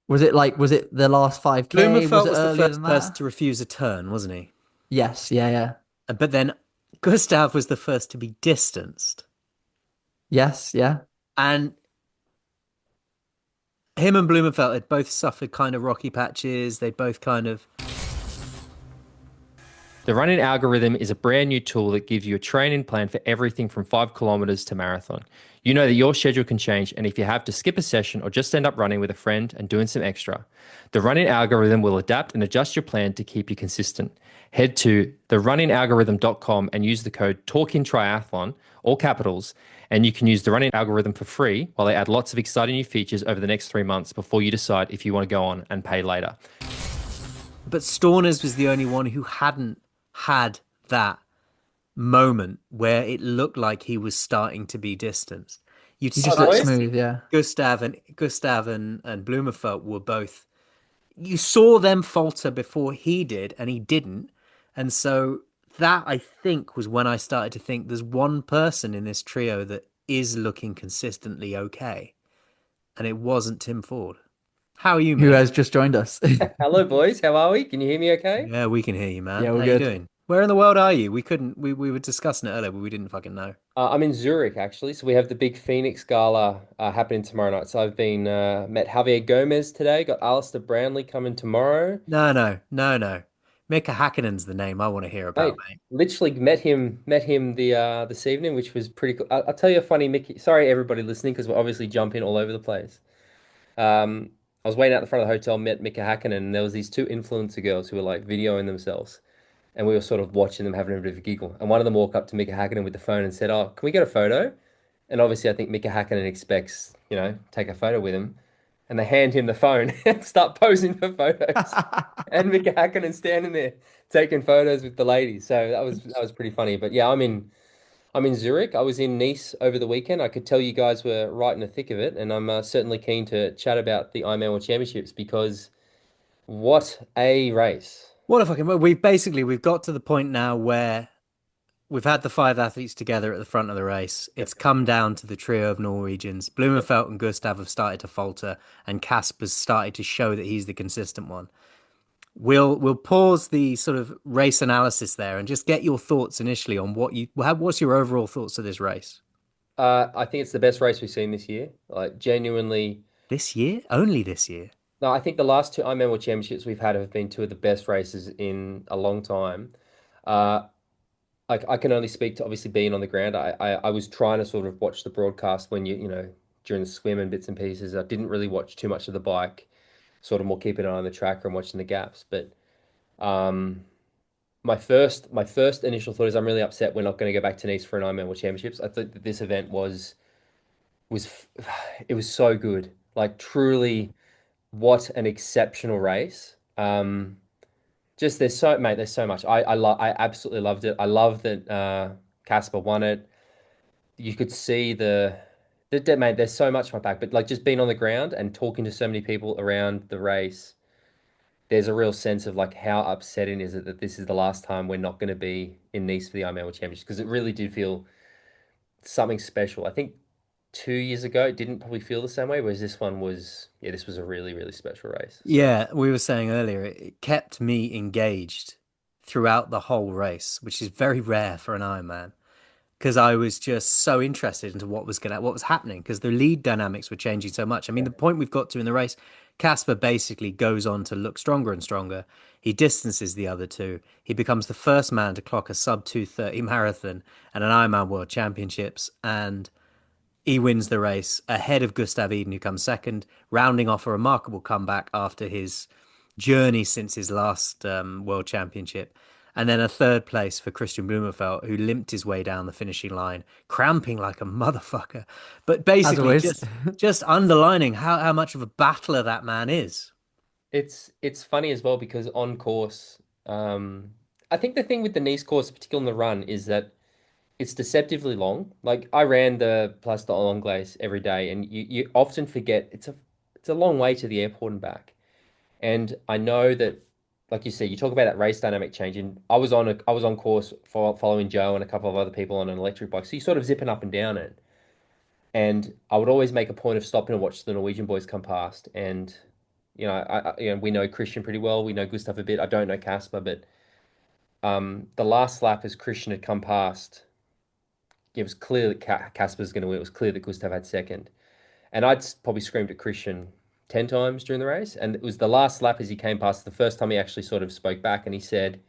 Was it the last 5K? Was Blumenfelt it was the earlier than first person that? to refuse a turn, wasn't he? Yes, yeah, yeah. But then Gustav was the first to be distanced. Yes, yeah. And him and Blumenfelt had both suffered kind of rocky patches. They both kind of. The running algorithm is a brand new tool that gives you a training plan for everything from 5 kilometers to marathon. You know that your schedule can change, and if you have to skip a session or just end up running with a friend and doing some extra, the running algorithm will adapt and adjust your plan to keep you consistent. Head to therunningalgorithm.com and use the code TalkingTriathlon, all capitals, and you can use the running algorithm for free while they add lots of exciting new features over the next 3 months before you decide if you want to go on and pay later. But Stornes was the only one who hadn't had that moment where it looked like he was starting to be distanced. You'd He Hi, just looked started to boys. see smooth, yeah. Gustav and Blumenfelt were both. You saw them falter before he did, and he didn't. And so that I think was when I started to think there's one person in this trio that is looking consistently okay, and it wasn't Tim Ford. How are you, Who mate? has just joined us. Hello, boys. How are we? Can you hear me okay? Yeah, we can hear you, man. Yeah, we're How you good. doing? Where in the world are you? We couldn't. We were discussing it earlier, but we didn't fucking know. I'm in Zurich actually, so we have the big Phoenix Gala happening tomorrow night. So I've been met Javier Gomez today, got Alistair Brownlee coming tomorrow. No, no, no, no. Mika Hakkinen's the name I want to hear about, Mate, mate. literally met him the this evening, which was pretty cool. I'll tell you a funny Mickey. Sorry, everybody listening, because we're obviously jumping all over the place. I was waiting out the front of the hotel, met Mika Hakkinen, and there was these two influencer girls who were like videoing themselves, and we were sort of watching them having a bit of a giggle. And one of them walked up to Mika Hakkinen with the phone and said, "Oh, can we get a photo?" And obviously, I think Mika Hakkinen expects, take a photo with him. And they hand him the phone and start posing for photos. And Mika Hakkinen standing there taking photos with the ladies. So that was pretty funny. But yeah, I'm in Zurich. I was in Nice over the weekend. I could tell you guys were right in the thick of it, and I'm certainly keen to chat about the Ironman World Championships because what a race! What a fucking. Well, we've got to the point now where we've had the five athletes together at the front of the race. Yep. It's come down to the trio of Norwegians. Blumenfelt and Gustav have started to falter, and Casper's started to show that he's the consistent one. We'll pause the sort of race analysis there and just get your thoughts initially on what's your overall thoughts of this race I think it's the best race we've seen this year. Like genuinely, this year, only this year. no, I think the last two Ironman World Championships we've had have been two of the best races in a long time. Uh, I can only speak to obviously being on the ground. I was trying to sort of watch the broadcast when during the swim and bits and pieces. I didn't really watch too much of the bike, sort of more keeping an eye on the tracker and watching the gaps. But um, my first initial thought is I'm really upset we're not going to go back to Nice for an Ironman World Championships. I thought that this event was it was so good. Like truly, what an exceptional race. Just there's so much. I absolutely loved it. I love that Casper won it. You could see mate, there's so much my back, but like just being on the ground and talking to so many people around the race, there's a real sense of like how upsetting is it that this is the last time we're not going to be in Nice for the Ironman World Championships because it really did feel something special. I think 2 years ago it didn't probably feel the same way, whereas this was a really, really special race. So Yeah, we were saying earlier, it kept me engaged throughout the whole race, which is very rare for an Ironman, because I was just so interested into what was happening, because the lead dynamics were changing so much. I mean, yeah. the point we've got to in the race, Casper basically goes on to look stronger and stronger. He distances the other two. He becomes the first man to clock a sub 2:30 marathon at an Ironman World Championships, and he wins the race ahead of Gustav Iden, who comes second, rounding off a remarkable comeback after his journey since his last World Championship. And then a third place for Kristian Blummenfelt, who limped his way down the finishing line, cramping like a motherfucker. But As basically, always. just underlining how much of a battler that man is. It's funny as well because on course, I think the thing with the Nice course, particularly on the run, is that it's deceptively long. Like I ran the Place d'Anglaise every day, and you often forget it's a long way to the airport and back. And I know that, like you said, you talk about that race dynamic change. And I was on course for following Joe and a couple of other people on an electric bike. So you sort of zipping up and down it. And I would always make a point of stopping and watch the Norwegian boys come past. And we know Kristian pretty well. We know Gustav a bit. I don't know Casper, but the last lap as Kristian had come past, it was clear that Casper was going to win. It was clear that Gustav had second. And probably screamed at Kristian 10 times during the race. And it was the last lap as he came past, the first time he actually sort of spoke back and he said,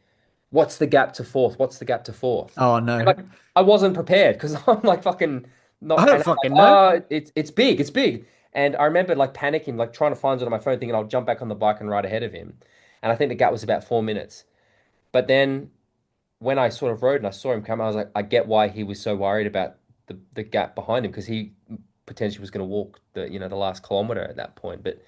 "What's the gap to fourth? What's the gap to fourth?" Oh And no. like, I wasn't prepared because I'm like fucking I not, don't and I'm like, fucking know. oh, it's big, it's big. And I remember like panicking, like trying to find it on my phone, thinking I'll jump back on the bike and ride ahead of him. And I think the gap was about 4 minutes. But then when I sort of rode and I saw him come, I was like, I get why he was so worried about the gap behind him because he potentially was going to walk the last kilometer at that point. But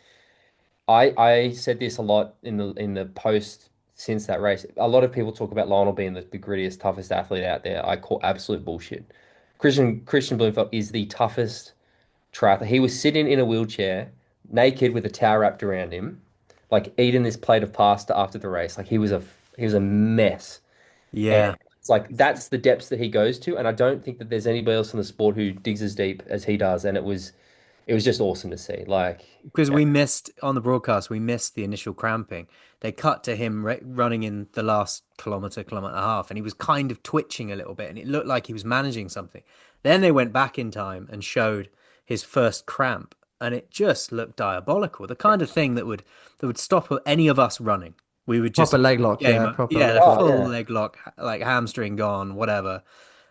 I said this a lot in the post since that race. A lot of people talk about Lionel being the grittiest, toughest athlete out there. I call absolute bullshit. Kristian Blummenfelt is the toughest triathlete. He was sitting in a wheelchair, naked with a towel wrapped around him, like eating this plate of pasta after the race. Like he was a mess. And Yeah. it's like that's the depths that he goes to. And I don't think that there's anybody else in the sport who digs as deep as he does. And it was just awesome to see. Like, Because yeah, we missed on the broadcast, we missed the initial cramping. They cut to him running in the last kilometer and a half, and he was kind of twitching a little bit, and it looked like he was managing something. Then they went back in time and showed his first cramp, and it just looked diabolical. The kind of thing that would stop any of us running. We would just Proper leg lock, game, yeah, proper yeah, the leg oh lock. full yeah. leg lock, like hamstring gone, whatever.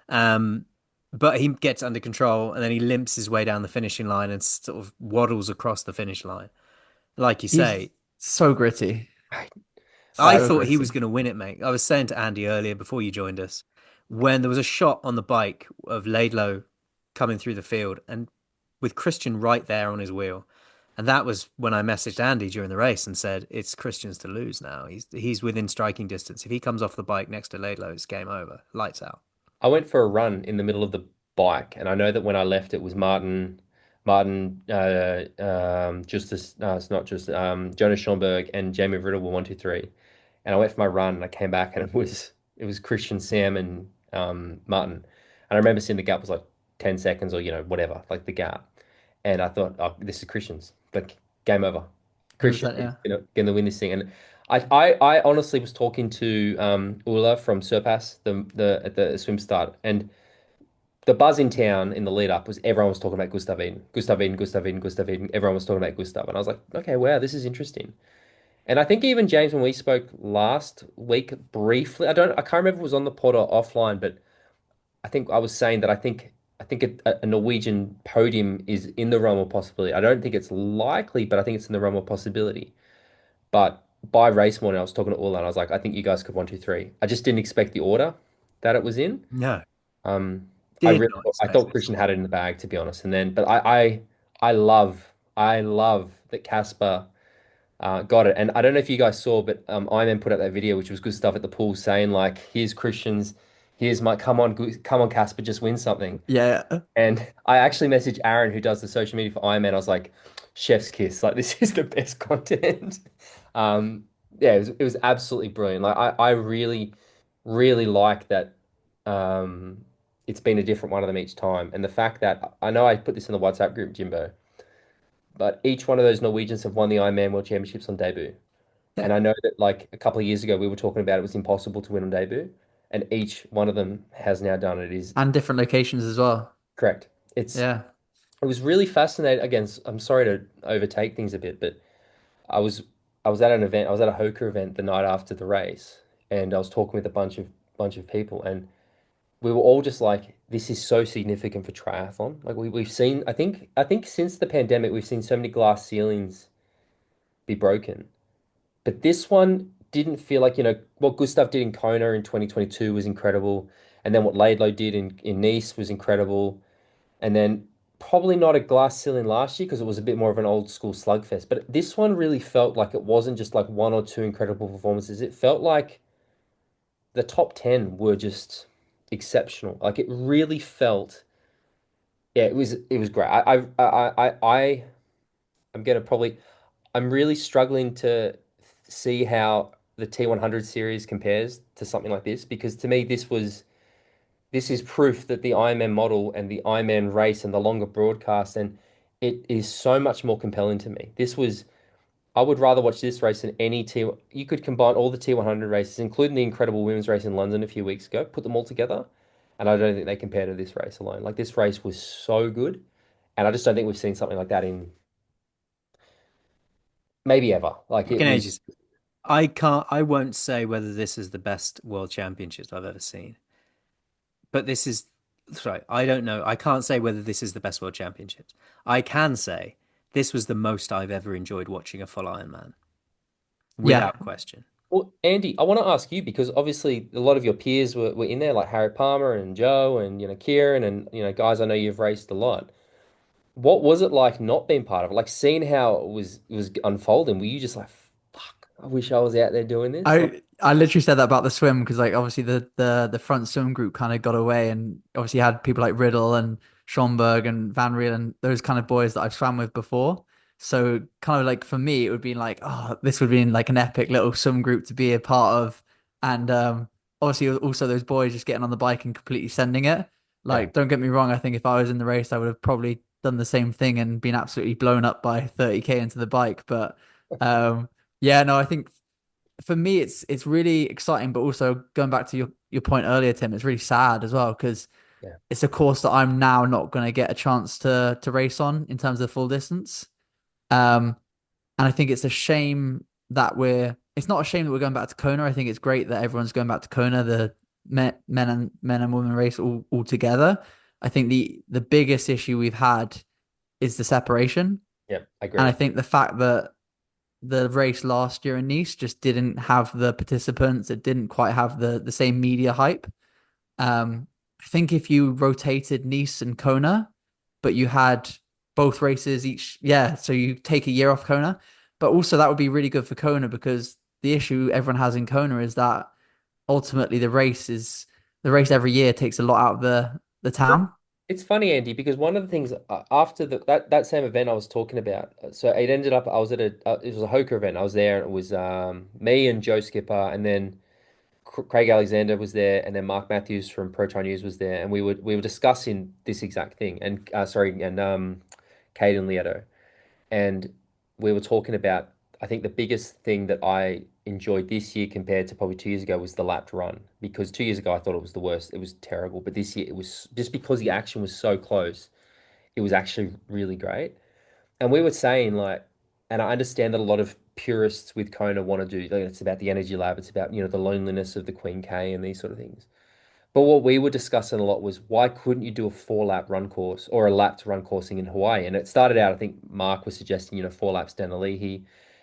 Um, but he gets under control and then he limps his way down the finishing line and sort of waddles across the finish line. Like you He's say, so gritty. I I So thought he was gritty. going to win it, mate. I was saying to Andy earlier before you joined us, when there was a shot on the bike of Laidlow coming through the field and with Kristian right there on his wheel. And that was when I messaged Andy during the race and said, it's Christian's to lose now. He's within striking distance. If he comes off the bike next to Laidlow, it's game over. Lights out. I went for a run in the middle of the bike, and I know that when I left, it was Martin, Justus, no, it's not just Jonas Schoenberg and Jamie Riddle were 1, 2, 3, and I went for my run, and I came back, and it was Christian, Sam, and Martin, and I remember seeing the gap was like 10 seconds or whatever, like the gap, and I thought, oh, this is Christian's, like game over. Christian 100%, is yeah. gonna win this thing, and I honestly was talking to Ula from Surpass at the swim start, and the buzz in town in the lead up was everyone was talking about Gustav Iden, Gustav Iden, Gustav Iden, Gustav Iden. Everyone was talking about Gustav, and I was like, okay, wow, this is interesting. And I think even James, when we spoke last week briefly, I can't remember if it was on the pod or offline, but I think I was saying that I think a Norwegian podium is in the realm of possibility. I don't think it's likely, but I think it's in the realm of possibility. But by race morning, I was talking to Ula, and I was like, I think you guys could 1, 2, 3. I just didn't expect the order that it was in. No, Um, did not I expect thought this Christian order. had it in the bag, to be honest. And then, but I love that Casper got it. And I don't know if you guys saw, but Ironman put up that video, which was good stuff at the pool, saying like, "Here's Christian's, here's my come on, Casper, just win something." Yeah. And I actually messaged Aaron, who does the social media for Ironman. I was like, "Chef's kiss! Like this is the best content." Um, yeah, it was absolutely brilliant. Like I really, really like that. Um, it's been a different one of them each time, and the fact that I know I put this in the WhatsApp group, Jimbo, but each one of those Norwegians have won the Ironman World Championships on debut. Yeah. And I know that like a couple of years ago we were talking about it was impossible to win on debut, and each one of them has now done it. It is And different locations as well. correct. It Yeah. was really fascinating. Again, I'm sorry to overtake things a bit, but I was I was at an event. I was at a Hoka event the night after the race, and I was talking with a bunch of people, and we were all just like, "This is so significant for triathlon." Like we've seen, I think since the pandemic, we've seen so many glass ceilings be broken, but this one didn't feel like, what Gustav did in Kona in 2022 was incredible, and then what Laidlow did in Nice was incredible. And then probably not a glass ceiling last year because it was a bit more of an old school slugfest. But this one really felt like it wasn't just like one or two incredible performances. It felt like the top 10 were just exceptional. Like it really felt, yeah, it was great. I'm gonna probably I'm really struggling to see how the T100 series compares to something like this because to me this is proof that the Ironman model and the Ironman race and the longer broadcast and it is so much more compelling to me. I would rather watch this race than any T. You could combine all the T100 races, including the incredible women's race in London a few weeks ago, put them all together, and I don't think they compare to this race alone. Like this race was so good, and I just don't think we've seen something like that in maybe ever. Like it Fucking was, ages. I won't say whether this is the best world championships I've ever seen, but this is, sorry, I don't know. I can't say whether this is the best world championships. I can say this was the most I've ever enjoyed watching a full Ironman, Yeah, without question. well, Andy, I want to ask you because obviously a lot of your peers were in there, like Harry Palmer and Joe and Kieran and guys I know you've raced a lot. What was it like not being part of it? Like seeing how it was unfolding. Were you just like, fuck, I wish I was out there doing this? Like, I literally said that about the swim because like obviously the front swim group kind of got away and obviously you had people like Riddle and Schomburg and Van Riel and those kind of boys that I've swam with before. So kind of like for me it would be like, oh, this would be like an epic little swim group to be a part of. And obviously also those boys just getting on the bike and completely sending it. yeah, Like don't get me wrong, I think if I was in the race I would have probably done the same thing and been absolutely blown up by 30K into the bike. But yeah, no, I think for me it's really exciting, but also going back to your point earlier, Tim, it's really sad as well because yeah, it's a course that I'm now not going to get a chance to race on in terms of full distance. Um, and I think it's a shame that it's not a shame that we're going back to Kona. I think it's great that everyone's going back to Kona, the men and women race all together. I think the biggest issue we've had is the separation. yeah, I And I agree. think the fact that the race last year in Nice just didn't have the participants. It didn't quite have the same media hype. I think if you rotated Nice and Kona, but you had both races each, yeah, so you take a year off Kona, but also that would be really good for Kona because the issue everyone has in Kona is that ultimately the race every year takes a lot out of the Well, town. it's funny, Andy, because one of the things after that same event I was talking about, so it ended up I was at it was a Hoka event. I was there, and it was me and Joe Skipper, and then Craig Alexander was there, and then Mark Matthews from Proton News was there, and we were discussing this exact thing, and sorry, and Caden Lieto, and we were talking about. I think the biggest thing that I enjoyed this year compared to probably 2 years ago was the lapped run because 2 years ago I thought it was the worst. It was terrible, but this year it was just because the action was so close. It was actually really great. And we were saying like, and I understand that a lot of purists with Kona want to do, like, it's about the energy lab, it's about, the loneliness of the Queen K and these sort of things. But what we were discussing a lot was why couldn't you do a 4 lap run course or a lap to run coursing in Hawaii? And it started out, I think Mark was suggesting, 4 laps down Alihi.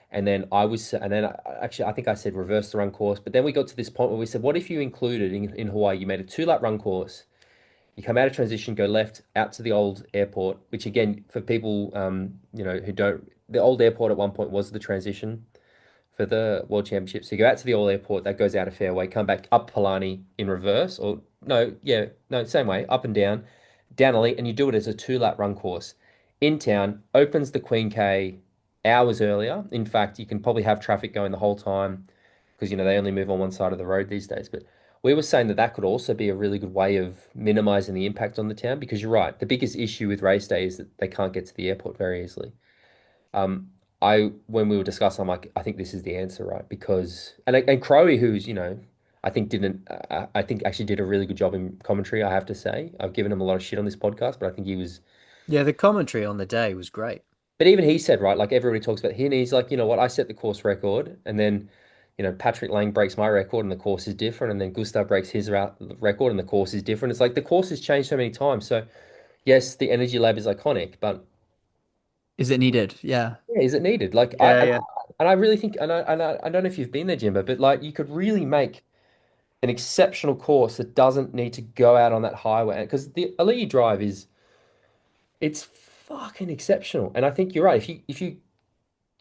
And then actually, I think I said reverse the run course. But then we got to this point where we said, what if you included in Hawaii, you made a 2 lap run course, you come out of transition, go left out to the old airport, which again, for people, who don't, the old airport at one point was the transition for the World Championship. So you go out to the old airport, that goes out a fairway, come back up Palani in reverse, or no, yeah, no, same way, up and down Elite, and you do it as a 2 lap run course. In town, opens the Queen K hours earlier. In fact, you can probably have traffic going the whole time because they only move on one side of the road these days. But we were saying that that could also be a really good way of minimizing the impact on the town because you're right. The biggest issue with race day is that they can't get to the airport very easily. Um, when we were discussing, I'm like, I think this is the answer, right? Because and Crowe, who's I think didn't, I think actually did a really good job in commentary. I have to say, I've given him a lot of shit on this podcast, but I think he was Yeah, the commentary on the day was great. But even he said, right, like everybody talks about here, and he's like, you know what, I set the course record, and then, Patrick Lang breaks my record, and the course is different, and then Gustav breaks his record, and the course is different. It's like the course has changed so many times. So yes, the Energy Lab is iconic, but Is it needed? Yeah. yeah, is it needed? Like Yeah, yeah. and I really think, I don't know if you've been there, Jimbo, but like you could really make an exceptional course that doesn't need to go out on that highway because the Elite Drive it's fucking exceptional. And I think you're right. If you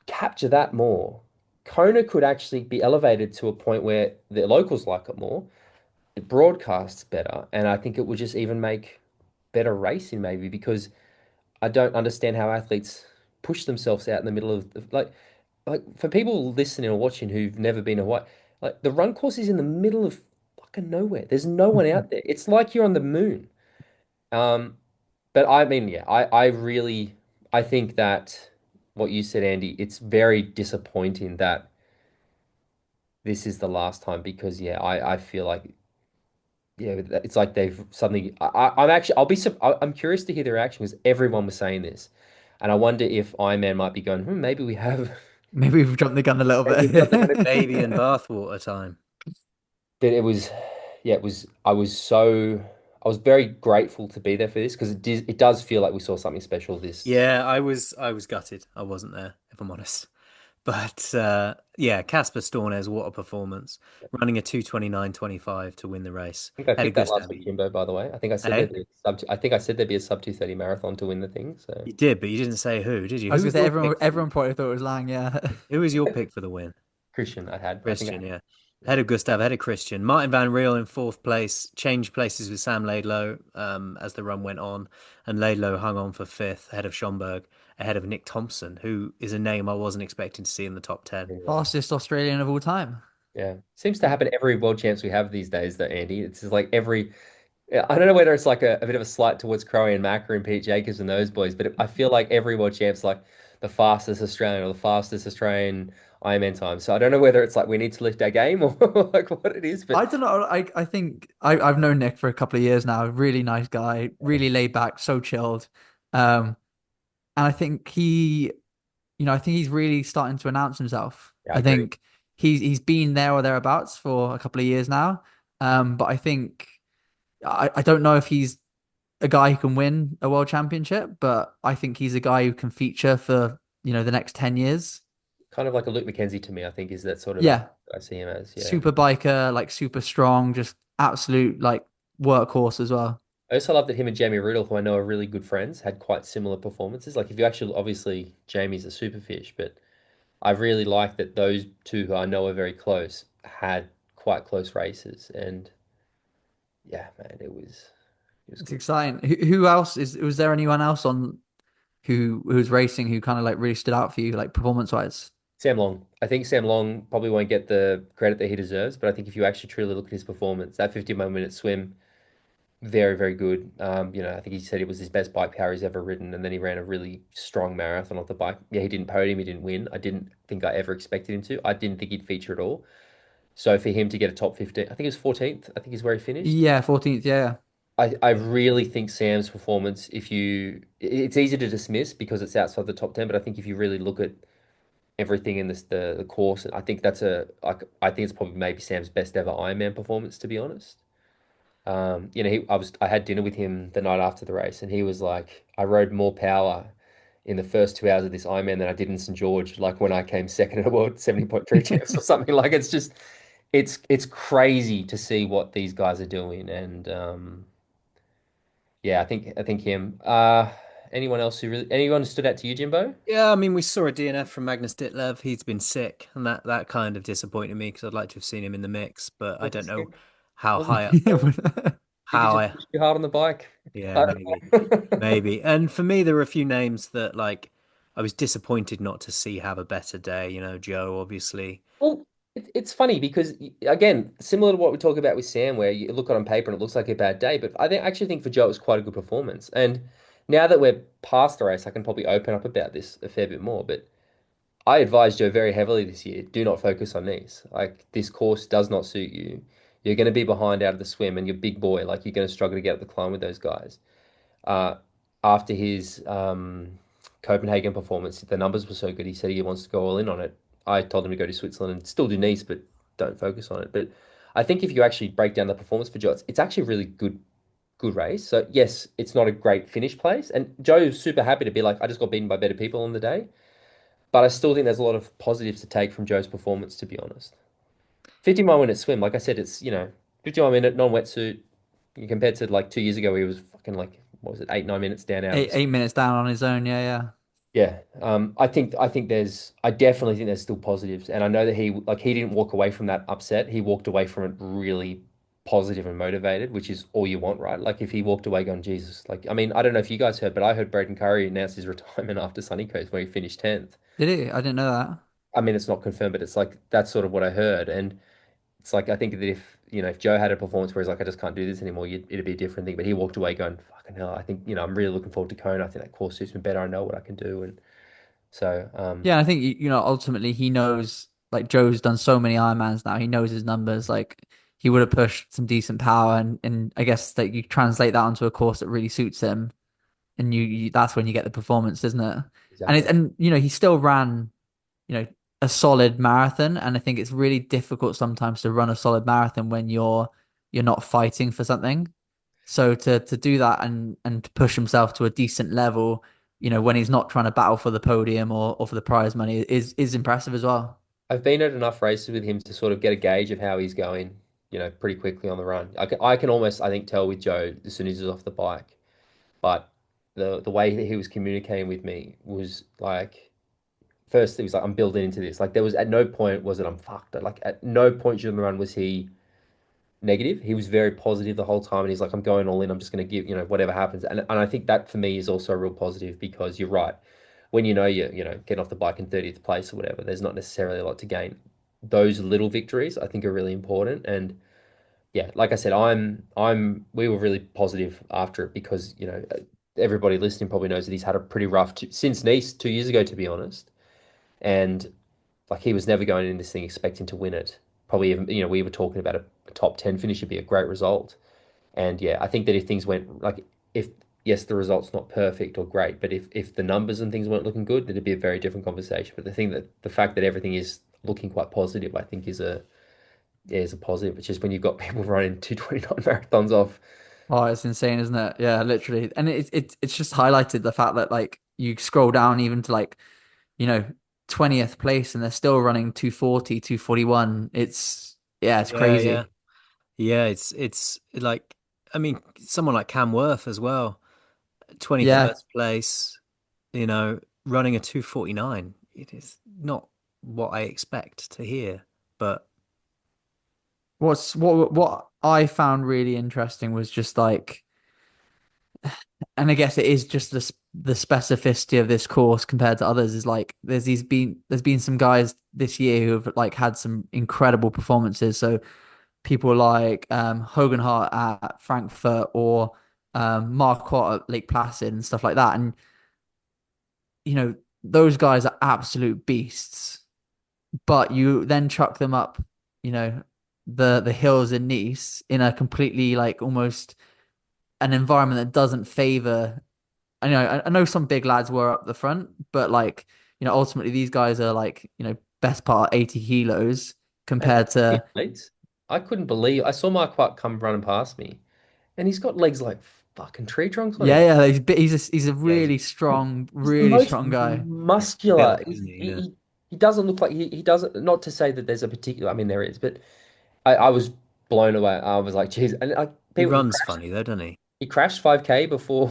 capture that more, Kona could actually be elevated to a point where the locals like it more, it broadcasts better, and I think it would just even make better racing maybe because I don't understand how athletes push themselves out in the middle of like for people listening or watching who've never been away, like the run course is in the middle of fucking nowhere. There's no one out there. It's like you're on the moon. Um, but I mean, yeah, I really I think that what you said, Andy, it's very disappointing that this is the last time because yeah, I feel like yeah, it's like they've suddenly. I'm actually I'm curious to hear their reaction because everyone was saying this, and I wonder if Iron Man might be going, maybe we have. Maybe we've jumped the gun a little Maybe we've got the kind of, bit. Baby and bathwater time. but it was, yeah, it was. I was very grateful to be there for this because it does feel like we saw something special this. Yeah, I was gutted. I wasn't there, if I'm honest. But yeah, Casper Stornes, what a performance. Running a 2:29.25 to win the race. I think I Had a picked that Gustav last week, Iden. Jimbo, by the way. I think I said there'd Hey, be a sub. I think I said there'd be a sub 2:30 marathon to win the thing. So you did, but you didn't say who, did you? I was Who gonna was say your everyone pick for the everyone probably thought it was Lang, yeah. Who was your pick for the win? Christian, I think I Kristian, had. yeah. Yeah. Ahead of Gustav, ahead of Kristian. Martin Van Riel in fourth place, changed places with Sam Laidlow as the run went on, and Laidlow hung on for fifth, ahead of Schomburg, ahead of Nick Thompson, who is a name I wasn't expecting to see in the top 10. Yeah. Fastest Australian of all time. Yeah. Seems to happen every world champs we have these days, though, Andy. It's just like every. Yeah, I don't know whether it's like a bit of a slight towards Crowe and Macca and Pete Jacobs and those boys, but I feel like every world champ's like the fastest Australian or the fastest Australian Ironman time. So I don't know whether it's like we need to lift our game or like what it is, but I don't know. I think I've known Nick for a couple of years now. Really nice guy, really laid back, so chilled. Um, and I think I think he's really starting to announce himself. yeah, I I agree. think he's been there or thereabouts for a couple of years now. But I think I don't know if he's a guy who can win a world championship, but I think he's a guy who can feature for, the next 10 years. Kind of like a Luke McKenzie to me, I think is that sort of Yeah. athlete I see him as. Yeah. Super biker, like super strong, just absolute like workhorse as well. I also love that him and Jamie Riddle, who I know are really good friends, had quite similar performances. Like if you actually obviously Jamie's a super fish, but I really like that those two who I know are very close had quite close races. And yeah, man, it was It's good. exciting. Who else was there anyone else on who's racing who kind of like really stood out for you, like performance wise? Sam Long. I think Sam Long probably won't get the credit that he deserves, but I think if you actually truly look at his performance, that 51-minute swim, very, very good. I think he said it was his best bike power he's ever ridden, and then he ran a really strong marathon off the bike. Yeah, he didn't podium, he didn't win. I didn't think I ever expected him to. I didn't think he'd feature at all. So for him to get a top 15, I think it was 14th, I think is where he finished. Yeah, 14th, yeah. I really think Sam's performance, it's easy to dismiss because it's outside the top 10, but I think if you really look at everything in the course. I think I think it's probably maybe Sam's best ever Ironman performance, to be honest. I had dinner with him the night after the race, and he was like, I rode more power in the first 2 hours of this Ironman than I did in St. George, like when I came second at a World 70.3 champs or something. Like it's crazy to see what these guys are doing, and yeah, I think him. Anyone who stood out to you, Jimbo? Yeah, I mean, we saw a DNF from Magnus Ditlev. He's been sick, and that kind of disappointed me because I'd like to have seen him in the mix, but I don't What's know how Wasn't high, Did he how just I, push you hard on the bike? yeah, maybe, maybe. And for me, there were a few names that like I was disappointed not to see have a better day. Joe, obviously. Well, it's funny because again, similar to what we talk about with Sam, where you look at it on paper and it looks like a bad day, but actually think for Joe it was quite a good performance. And now that we're past the race, I can probably open up about this a fair bit more. But I advise Joe very heavily this year: do not focus on these. Like this course does not suit you. You're going to be behind out of the swim, and you're big boy. Like you're going to struggle to get up the climb with those guys. Uh, after his Copenhagen performance, the numbers were so good. He said he wants to go all in on it. I told him to go to Switzerland and still do Nice, but don't focus on it. But I think if you actually break down the performance for Joe, it's actually a really good race. So yes, it's not a great finish place, and Joe's super happy to be like, I just got beaten by better people on the day. But I still think there's a lot of positives to take from Joe's performance, to be honest. 50-mile minute swim, like I said, it's 50-mile minute non-wetsuit compared to like 2 years ago, where he was fucking like what was it, 8 9 minutes down out of Eight the. 8 minutes down on his own. Yeah, yeah. Yeah, I definitely think there's still positives, and I know that he didn't walk away from that upset. He walked away from it really positive and motivated, which is all you want, right? Like if he walked away going, Jesus, like I mean, I don't know if you guys heard, but I heard Braden Curry announce his retirement after Sunny Coast where he finished 10th. Did he? I didn't know that. I mean, it's not confirmed, but it's like that's sort of what I heard, and it's like I think that if Joe had a performance where he's like, I just can't do this anymore, it'd be a different thing. But he walked away going, fucking hell, I think I'm really looking forward to Kona. I think that course suits me better. I know what I can do, and so Yeah, I think ultimately he knows, like Joe's done so many Ironmans now. He knows his numbers. Like he would have pushed some decent power, and I guess that you translate that onto a course that really suits him, and that's when you get the performance, isn't it? And exactly. he still ran, you know, a solid marathon, and I think it's really difficult sometimes to run a solid marathon when you're not fighting for something. So to do that and to push himself to a decent level, when he's not trying to battle for the podium or for the prize money is impressive as well. I've been at enough races with him to sort of get a gauge of how he's going, pretty quickly on the run. I can almost, I think, tell with Joe as soon as he's off the bike. But the way that he was communicating with me was like, first it was like, I'm building into this. Like there was at no point was it I'm fucked. Like at no point during the run was he negative. He was very positive the whole time, and he's like, I'm going all in. I'm just going to give, whatever happens. And I think that for me is also a real positive because you're right. When you're getting off the bike in 30th place or whatever, there's not necessarily a lot to gain. Those little victories I think are really important. And yeah, like I said, we were really positive after it because, everybody listening probably knows that he's had a pretty rough since Nice 2 years ago, to be honest. And like he was never going in this thing expecting to win it. Probably even, we were talking about a top 10 finish would be a great result. And yeah, I think that if things went like if yes, the result's not perfect or great, but if the numbers and things weren't looking good, it'd be a very different conversation. But the fact that everything is looking quite positive, I think is a positive. It's just when you've got people running 2:29 marathons off. Oh, it's insane, isn't it? Yeah, literally. And it's just highlighted the fact that like you scroll down even to like, you know, 20th place and they're still running 240, 241. It's Yeah, yeah. crazy. Yeah, it's like I mean, someone like Cam Worth as well, Yeah. 21st place, running a 2:49. It is not what I expect to hear, but What I found really interesting was just like, and I guess it is just the specificity of this course compared to others is like there's been some guys this year who have like had some incredible performances. So people like Hogan Hart at Frankfurt or Marquardt at Lake Placid and stuff like that. And you know, those guys are absolute beasts. But you then chuck them up, you know, the hills in Nice in a completely like almost an environment that doesn't favor. I know some big lads were up the front, but like, ultimately these guys are like, best part 80 kilos Man, compared his to. legs. I couldn't believe I saw Mark White come running past me, and he's got legs like fucking tree trunks on Yeah, him. yeah, he's a yeah, he's He's the really most strong guy. muscular. built, isn't he? Yeah. He doesn't look like he doesn't. Not to say that there's a particular. I mean, there is, but I was blown away. I was like, geez, and like He people, runs funny though, doesn't he? he crashed 5K before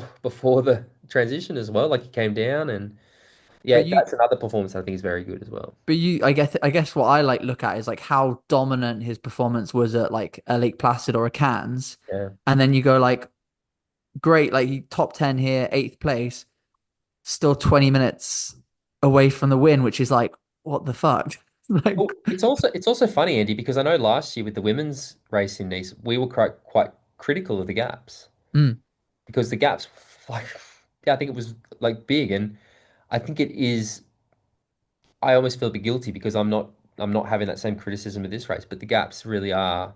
the transition as well. Like he came down, and yeah, But you that's another performance I think is very good as well. But I guess what I like look at is like how dominant his performance was at like a Lake Placid or a Cairns, Yeah. and then you go like, great, like he top 10 here, eighth place, still 20 minutes away from the win, which is like, what the fuck? Well, Like, it's also funny, Andy, because I know last year with the women's race in Nice, we were quite critical of the gaps mm. because the gaps, like, yeah, I think it was like big, and I think it is. I almost feel a bit guilty because I'm not having that same criticism of this race, but the gaps really are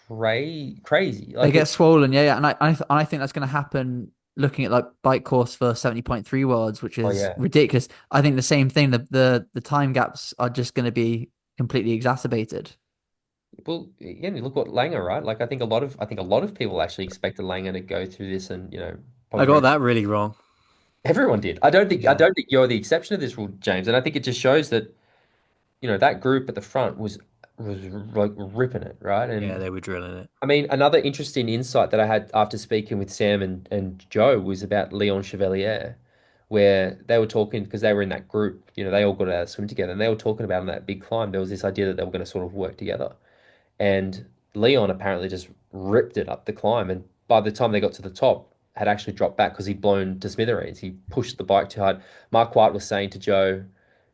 crazy. They Like get it, swollen, yeah, yeah, and I think that's going to happen looking at like bike course for 70.3 worlds, which Oh is yeah. ridiculous. I think the same thing, the time gaps are just going to be completely exacerbated. Well, yeah, you look what Langer, right? Like I think a lot of people actually expected Langer to go through this and, I probably got run. that really wrong. Everyone did. I don't think I Yeah. don't think you're the exception to this rule, James. And I think it just shows that, that group at the front was like ripping it, right? Yeah, And they were drilling it. I mean, another interesting insight that I had after speaking with Sam and Joe was about Leon Chevalier, where they were talking because they were in that group, they all got out of swim together and they were talking about on that big climb. There was this idea that they were going to sort of work together. And Leon apparently just ripped it up the climb. And by the time they got to the top, had actually dropped back because he'd blown to smithereens. He pushed the bike too hard. Mark White was saying to Joe,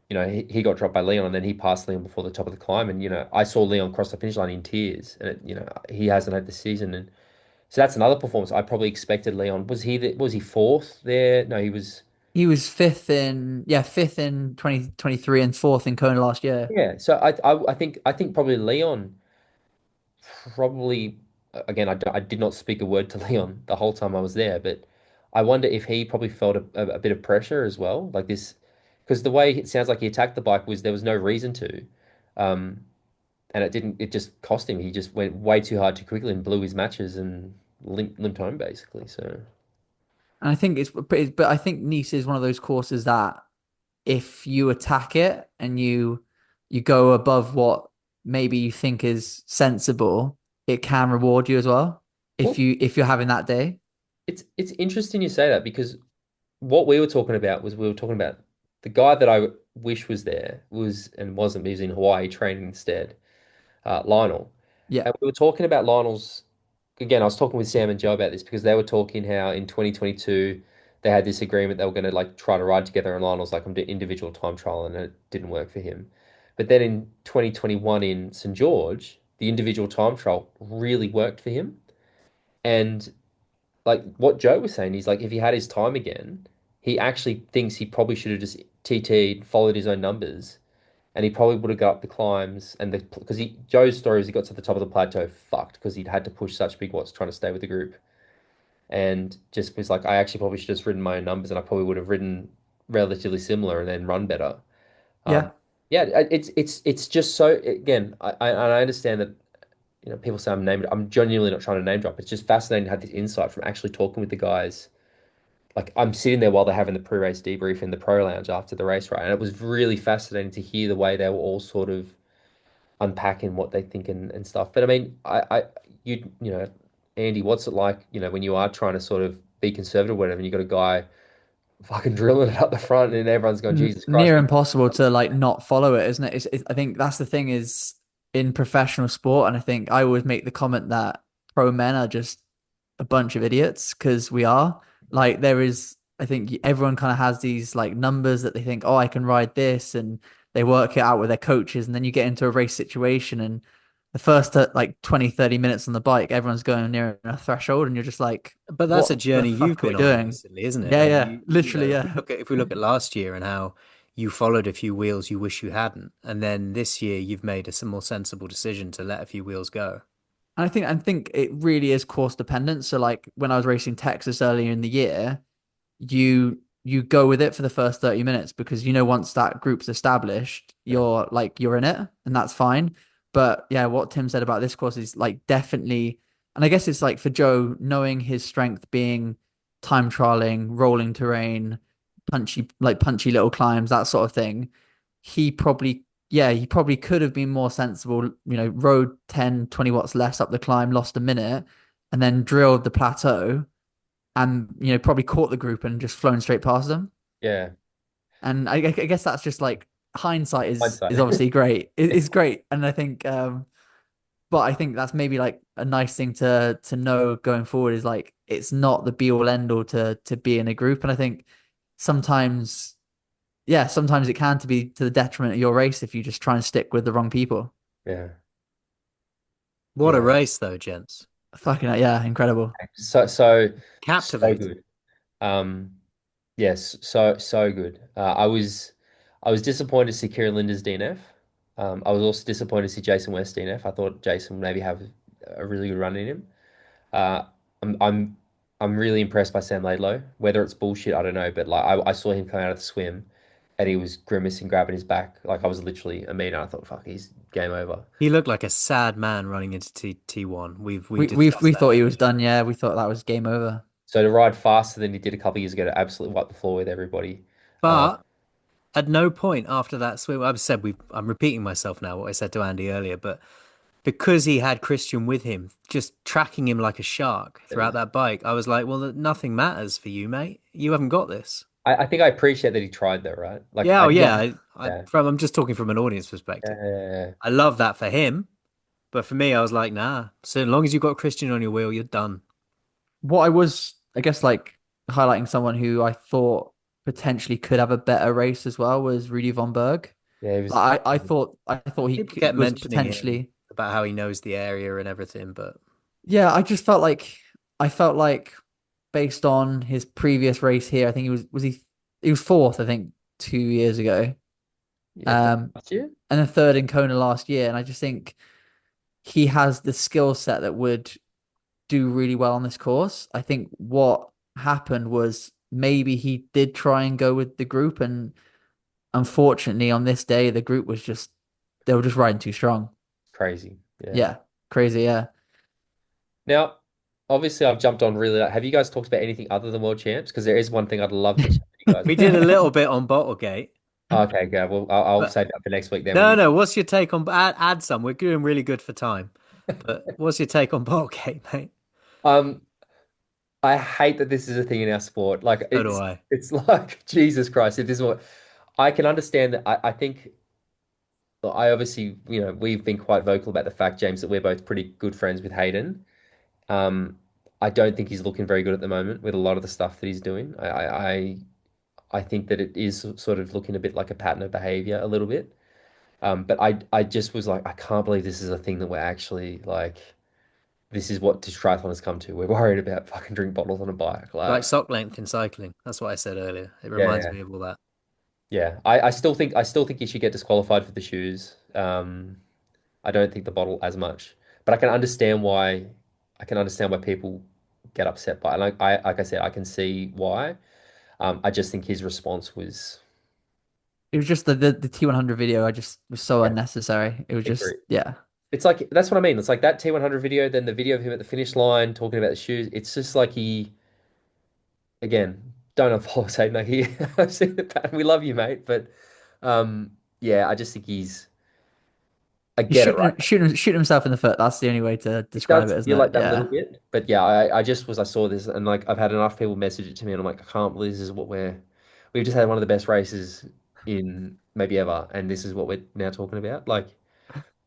he got dropped by Leon and then he passed Leon before the top of the climb. And, I saw Leon cross the finish line in tears. And, he hasn't had the season. And so that's another performance. I probably expected Leon. Was he fourth there? No, he was. He was fifth in 2023 and fourth in Kona last year. Yeah. So I think probably Leon probably again I did not speak a word to Leon the whole time I was there, but I wonder if he probably felt a bit of pressure as well, like this, because the way it sounds like he attacked the bike was there was no reason to, um, and it just cost him. He just went way too hard too quickly and blew his matches and limped home basically. So And I think but I think Nice is one of those courses that if you attack it and you go above what maybe you think is sensible, it can reward you as well well, if you're having that day. it's interesting you say that because what we were talking about was we were talking about the guy that I wish was there was and wasn't, he was in Hawaii training instead, Lionel. Yeah. And we were talking about Lionel's, again, I was talking with Sam and Joe about this because they were talking how in 2022 they had this agreement they were going to like try to ride together and Lionel's like, I'm doing individual time trial and it didn't work for him. But then in 2021 in St. George, the individual time trial really worked for him. And like what Joe was saying, he's like, if he had his time again, he actually thinks he probably should have just TT'd, followed his own numbers, and he probably would have got up the climbs and because Joe's story is he got to the top of the plateau fucked because he'd had to push such big watts trying to stay with the group and just was like, I actually probably should have just ridden my own numbers and I probably would have ridden relatively similar and then run better. Um, Yeah. yeah, it's just so again, I understand that people say I'm genuinely not trying to name drop. It's just fascinating to have this insight from actually talking with the guys. Like I'm sitting there while they're having the pre-race debrief in the pro lounge after the race, right? And it was really fascinating to hear the way they were all sort of unpacking what they think and stuff. But I mean, Andy, what's it like, when you are trying to sort of be conservative or whatever, and you got a guy fucking drilling it up the front and everyone's going, Jesus Christ. Near impossible to like not follow it, isn't it? I think that's the thing is in professional sport, and I think I always make the comment that pro men are just a bunch of idiots because we are. Like there is, I think everyone kind of has these like numbers that they think, oh, I can ride this, and they work it out with their coaches, and then you get into a race situation, and the first like 20, 30 minutes on the bike, everyone's going near a threshold, and you're just like, But that's a what the journey you've fuck are we been on doing? recently, isn't it? Yeah, And yeah, literally, yeah. if we look at last year and how you followed a few wheels you wish you hadn't, and then this year you've made a some more sensible decision to let a few wheels go. I think it really is course dependent. So like when I was racing Texas earlier in the year, you go with it for the first 30 minutes because once that group's established, Yeah. you're in it and that's fine. But yeah, what Tim said about this course is like definitely, and I guess it's like for Joe, knowing his strength being time trialing, rolling terrain, punchy little climbs, that sort of thing, he probably could have been more sensible, rode 10, 20 watts less up the climb, lost a minute, and then drilled the plateau and probably caught the group and just flown straight past them. Yeah. And I guess that's just like hindsight is Hindsight. obviously great. It's great, and I think, but I think that's maybe like a nice thing to know going forward is like it's not the be all end all to be in a group, and I think sometimes, yeah, sometimes it can to be to the detriment of your race if you just try and stick with the wrong people. Yeah. What a Yeah. race, though, gents. Fucking yeah, incredible. So Captivating. good. Um, yes, so good. I was disappointed to see Kieran Linda's DNF. I was also disappointed to see Jason West DNF. I thought Jason would maybe have a really good run in him. Uh, I'm I'm really impressed by Sam Laidlow. Whether it's bullshit, I don't know, but like I saw him come out of the swim and he was grimacing, grabbing his back. Like I was literally a meter. I thought, fuck, he's game over. He looked like a sad man running into T1. We We discussed that thought in he the was gym. done. Yeah, we thought that was game over. So to ride faster than he did a couple of years ago to absolutely wipe the floor with everybody. Uh, But at no point after that swim, I've said I'm repeating myself now, what I said to Andy earlier, but because he had Christian with him, just tracking him like a shark throughout that bike, I was like, well, nothing matters for you, mate. You haven't got this. I think I appreciate that he tried though, right? Like Yeah, I oh yeah, yeah. yeah, I'm just talking from an audience perspective. yeah. I love that for him, but for me, I was like, nah. So long as you've got Christian on your wheel, you're done. What I was, I guess, like highlighting someone who I thought potentially could have a better race as well was Rudy von Berg. Yeah, he was. I thought People kept was mentioning him potentially. about how he knows the area and everything, but Yeah, I felt like based on his previous race here, I think he was fourth, I think, 2 years ago. Yeah, Um, last year. and then third in Kona last year. And I just think he has the skill set that would do really well on this course. I think what happened was maybe he did try and go with the group, and unfortunately on this day the group was just they were just riding too strong. Crazy. Yeah. Yeah, crazy. Yeah, Now, obviously, I've jumped on really. Have you guys talked about anything other than world champs? Because there is one thing I'd love to chat to you guys we about. did a little bit on Bottlegate. Okay, good. Well, I'll But save that for next week then. When no, you, no. What's your take on add some? We're doing really good for time. But what's your take on Bottlegate, mate? um, I hate that this is a thing in our sport. Like So do I. it's like Jesus Christ. If this is what I can understand that, I think I obviously, we've been quite vocal about the fact, James, that we're both pretty good friends with Hayden. Um, I don't think he's looking very good at the moment with a lot of the stuff that he's doing. I think that it is sort of looking a bit like a pattern of behavior a little bit. But I just was like, I can't believe this is a thing that we're actually like, this is what triathlon has come to. We're worried about fucking drink bottles on a bike. Like Like, sock length in cycling. That's what I said earlier. It yeah, reminds yeah, me of all that. yeah. I still think he should get disqualified for the shoes. I don't think the bottle as much, but I can understand why people get upset by it. Like I said, I can see why. I just think his response was, it was just the T100 video. I just was so yeah, unnecessary. It was just agree. yeah. It's like that's what I mean. It's like that T100 video, then the video of him at the finish line talking about the shoes. It's just like again, don't unfollow Satan. Like I've seen the pattern. We love you, mate, but um, yeah, I just think I He's get it, right? shooting himself in the foot. That's the only way to It describe does it, isn't feel it? like that a little Yeah. bit, but yeah, I saw this and like I've had enough people message it to me, and I'm like, I can't believe this is what we've just had one of the best races in maybe ever, and this is what we're now talking about. Like,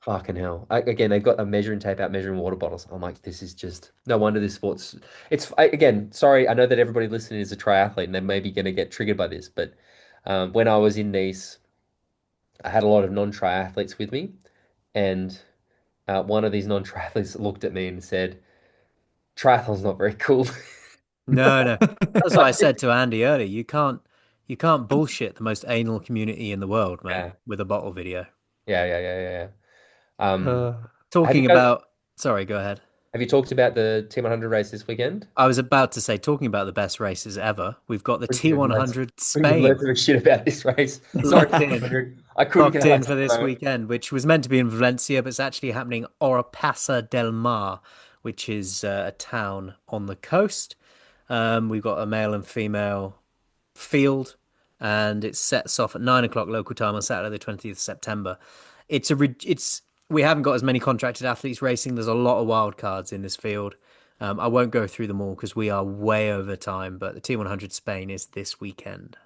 fucking hell! Again, they've got a measuring tape out measuring water bottles. I'm like, this is just no wonder this sport's. Again, sorry, I know that everybody listening is a triathlete and they're maybe going to get triggered by this, but when I was in Nice, I had a lot of non-triathletes with me, and one of these non-triathletes looked at me and said, triathlon's not very cool. No, no. That's what I said to Andy earlier. You can't bullshit the most anal community in the world, mate, Yeah, with a bottle video. yeah, yeah, yeah, yeah, yeah. Uh, Have you Talking guys, about, sorry, go ahead. have you talked about the Team 100 race this weekend? I was about to say, talking about the best races ever, we've got the T100 Couldn't give less Spain of a shit about this race. Sorry, locked in, 100. I couldn't locked care in less for at the this moment. weekend, which was meant to be in Valencia, but it's actually happening Oropesa del Mar, which is a town on the coast. We've got a male and female field, and it sets off at 9 o'clock local time on Saturday, the 20th of September. It's we haven't got as many contracted athletes racing. There's a lot of wild cards in this field. I won't go through them all because we are way over time, but the T100 Spain is this weekend.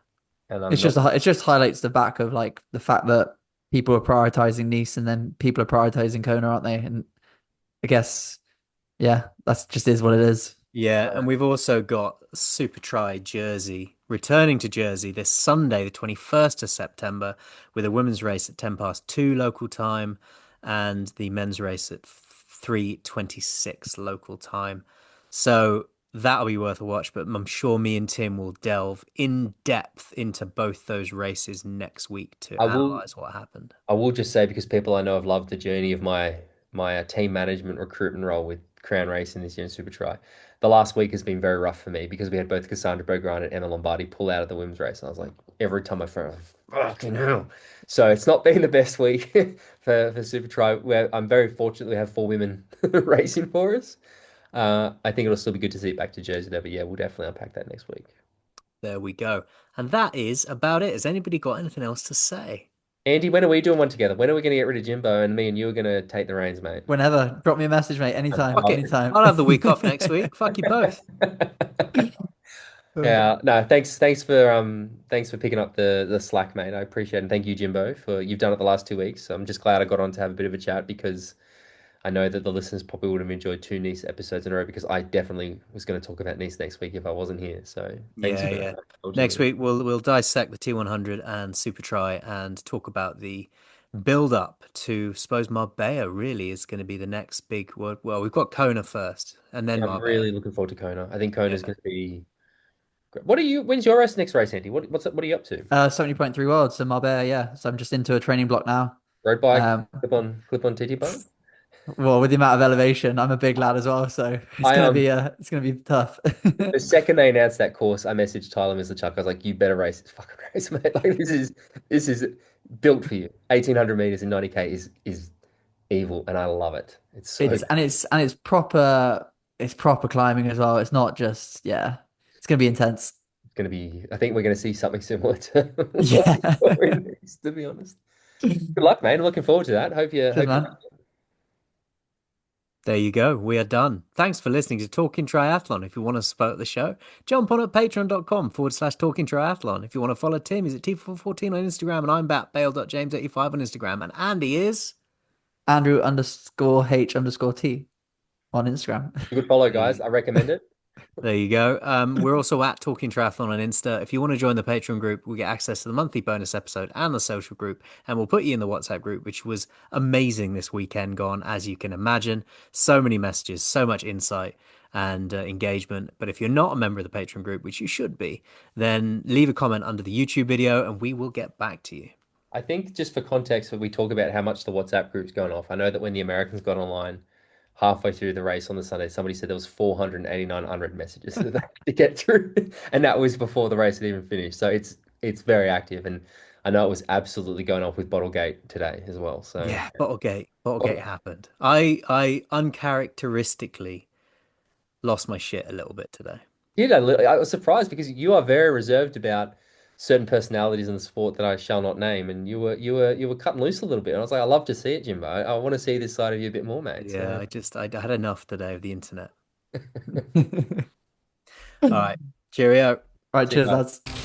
And I'm not. it just highlights the back of like the fact that people are prioritizing Nice and then people are prioritizing Kona, aren't they? And I guess yeah, that's just is what it is. Yeah, and we've also got Super Tri Jersey returning to Jersey this Sunday, the 21st of September, with a women's race at 10 past 2 local time and the men's race at 3:26 local time. So that'll be worth a watch, but I'm sure me and Tim will delve in depth into both those races next week to I will. analyze what happened. I will just say because people I know have loved the journey of my my team management recruitment role with Crown Racing this year in Super Try. The last week has been very rough for me because we had both Cassandra Beaugrand and Emma Lombardi pull out of the women's race. And I was like, every time I phone, fucking hell. So it's not been the best week for Super Try. Where I'm very fortunate we have four women racing for us. I think it'll still be good to see it back to Jersey there, but yeah, we'll definitely unpack that next week. There we go. And that is about it. Has anybody got anything else to say? Andy, when are we doing one together? When are we going to get rid of Jimbo and me and you are going to take the reins, mate? Whenever, drop me a message, mate. Anytime, Fuck it. anytime. I'll have the week off next week. Fuck you both. Yeah, no, thanks for picking up the slack, mate. I appreciate it. And thank you, Jimbo, for you've done it the last 2 weeks. I'm just glad I got on to have a bit of a chat because I know that the listeners probably would have enjoyed two Nice episodes in a row because I definitely was going to talk about Nice next week if I wasn't here. So thanks Yeah, for yeah. indulging Next me. week we'll dissect the T100 and Super Try and talk about the build up to suppose Marbella really is going to be the next big word. Well, we've got Kona first and then Yeah, I'm Marbella. really looking forward to Kona. I think Kona is Yeah. going to be great. What are you? When's your next race, Andy? What are you up to? 70.3 worlds in Marbella, yeah. So I'm just into a training block now. Road bike, Um, clip on TT bike? well, with the amount of elevation, I'm a big lad as well, so I it's gonna be tough. The second they announced that course, I messaged Tyler Mr. Chuck. I was like, "You better race this fucking race, mate! Like this is built for you. 1,800 meters in 90K is evil, and I love it. It's so It's good. and it's and it's proper climbing as well. It's not just yeah. It's gonna be intense. It's gonna be. I think we're gonna see something similar to what we Yeah. saw in Nice, to be honest. Good luck, mate. I'm looking forward to that. Cheers, Hope you. man. There you go. We are done. Thanks for listening to Talking Triathlon. If you want to support the show, jump on at patreon.com/talking triathlon. If you want to follow Tim, he's at T414 on Instagram, and I'm at Bale.James85 on Instagram. And Andy is. Andrew_H_T on Instagram. You could follow, There guys. you, I recommend it. there you go. We're also at Talking Triathlon on Insta. If you want to join the Patreon group, we get access to the monthly bonus episode and the social group, and we'll put you in the WhatsApp group, which was amazing this weekend gone, as you can imagine. So many messages, so much insight and engagement. But if you're not a member of the Patreon group, which you should be, then leave a comment under the YouTube video and we will get back to you. I think just for context, when we talk about how much the WhatsApp group's going off, I know that when the Americans got online halfway through the race on the Sunday, somebody said there was 489 unread messages that they had to get through, and that was before the race had even finished. So it's very active, and I know it was absolutely going off with Bottlegate today as well. So Yeah, Bottlegate happened. I uncharacteristically lost my shit a little bit today. I was surprised because you are very reserved about certain personalities in the sport that I shall not name, and you were cutting loose a little bit. And I was like, I love to see it, Jimbo. I want to see this side of you a bit more, mate. Yeah, So. I had enough today of the internet. All right. Cheerio. Right, See you cheers, guys. lads.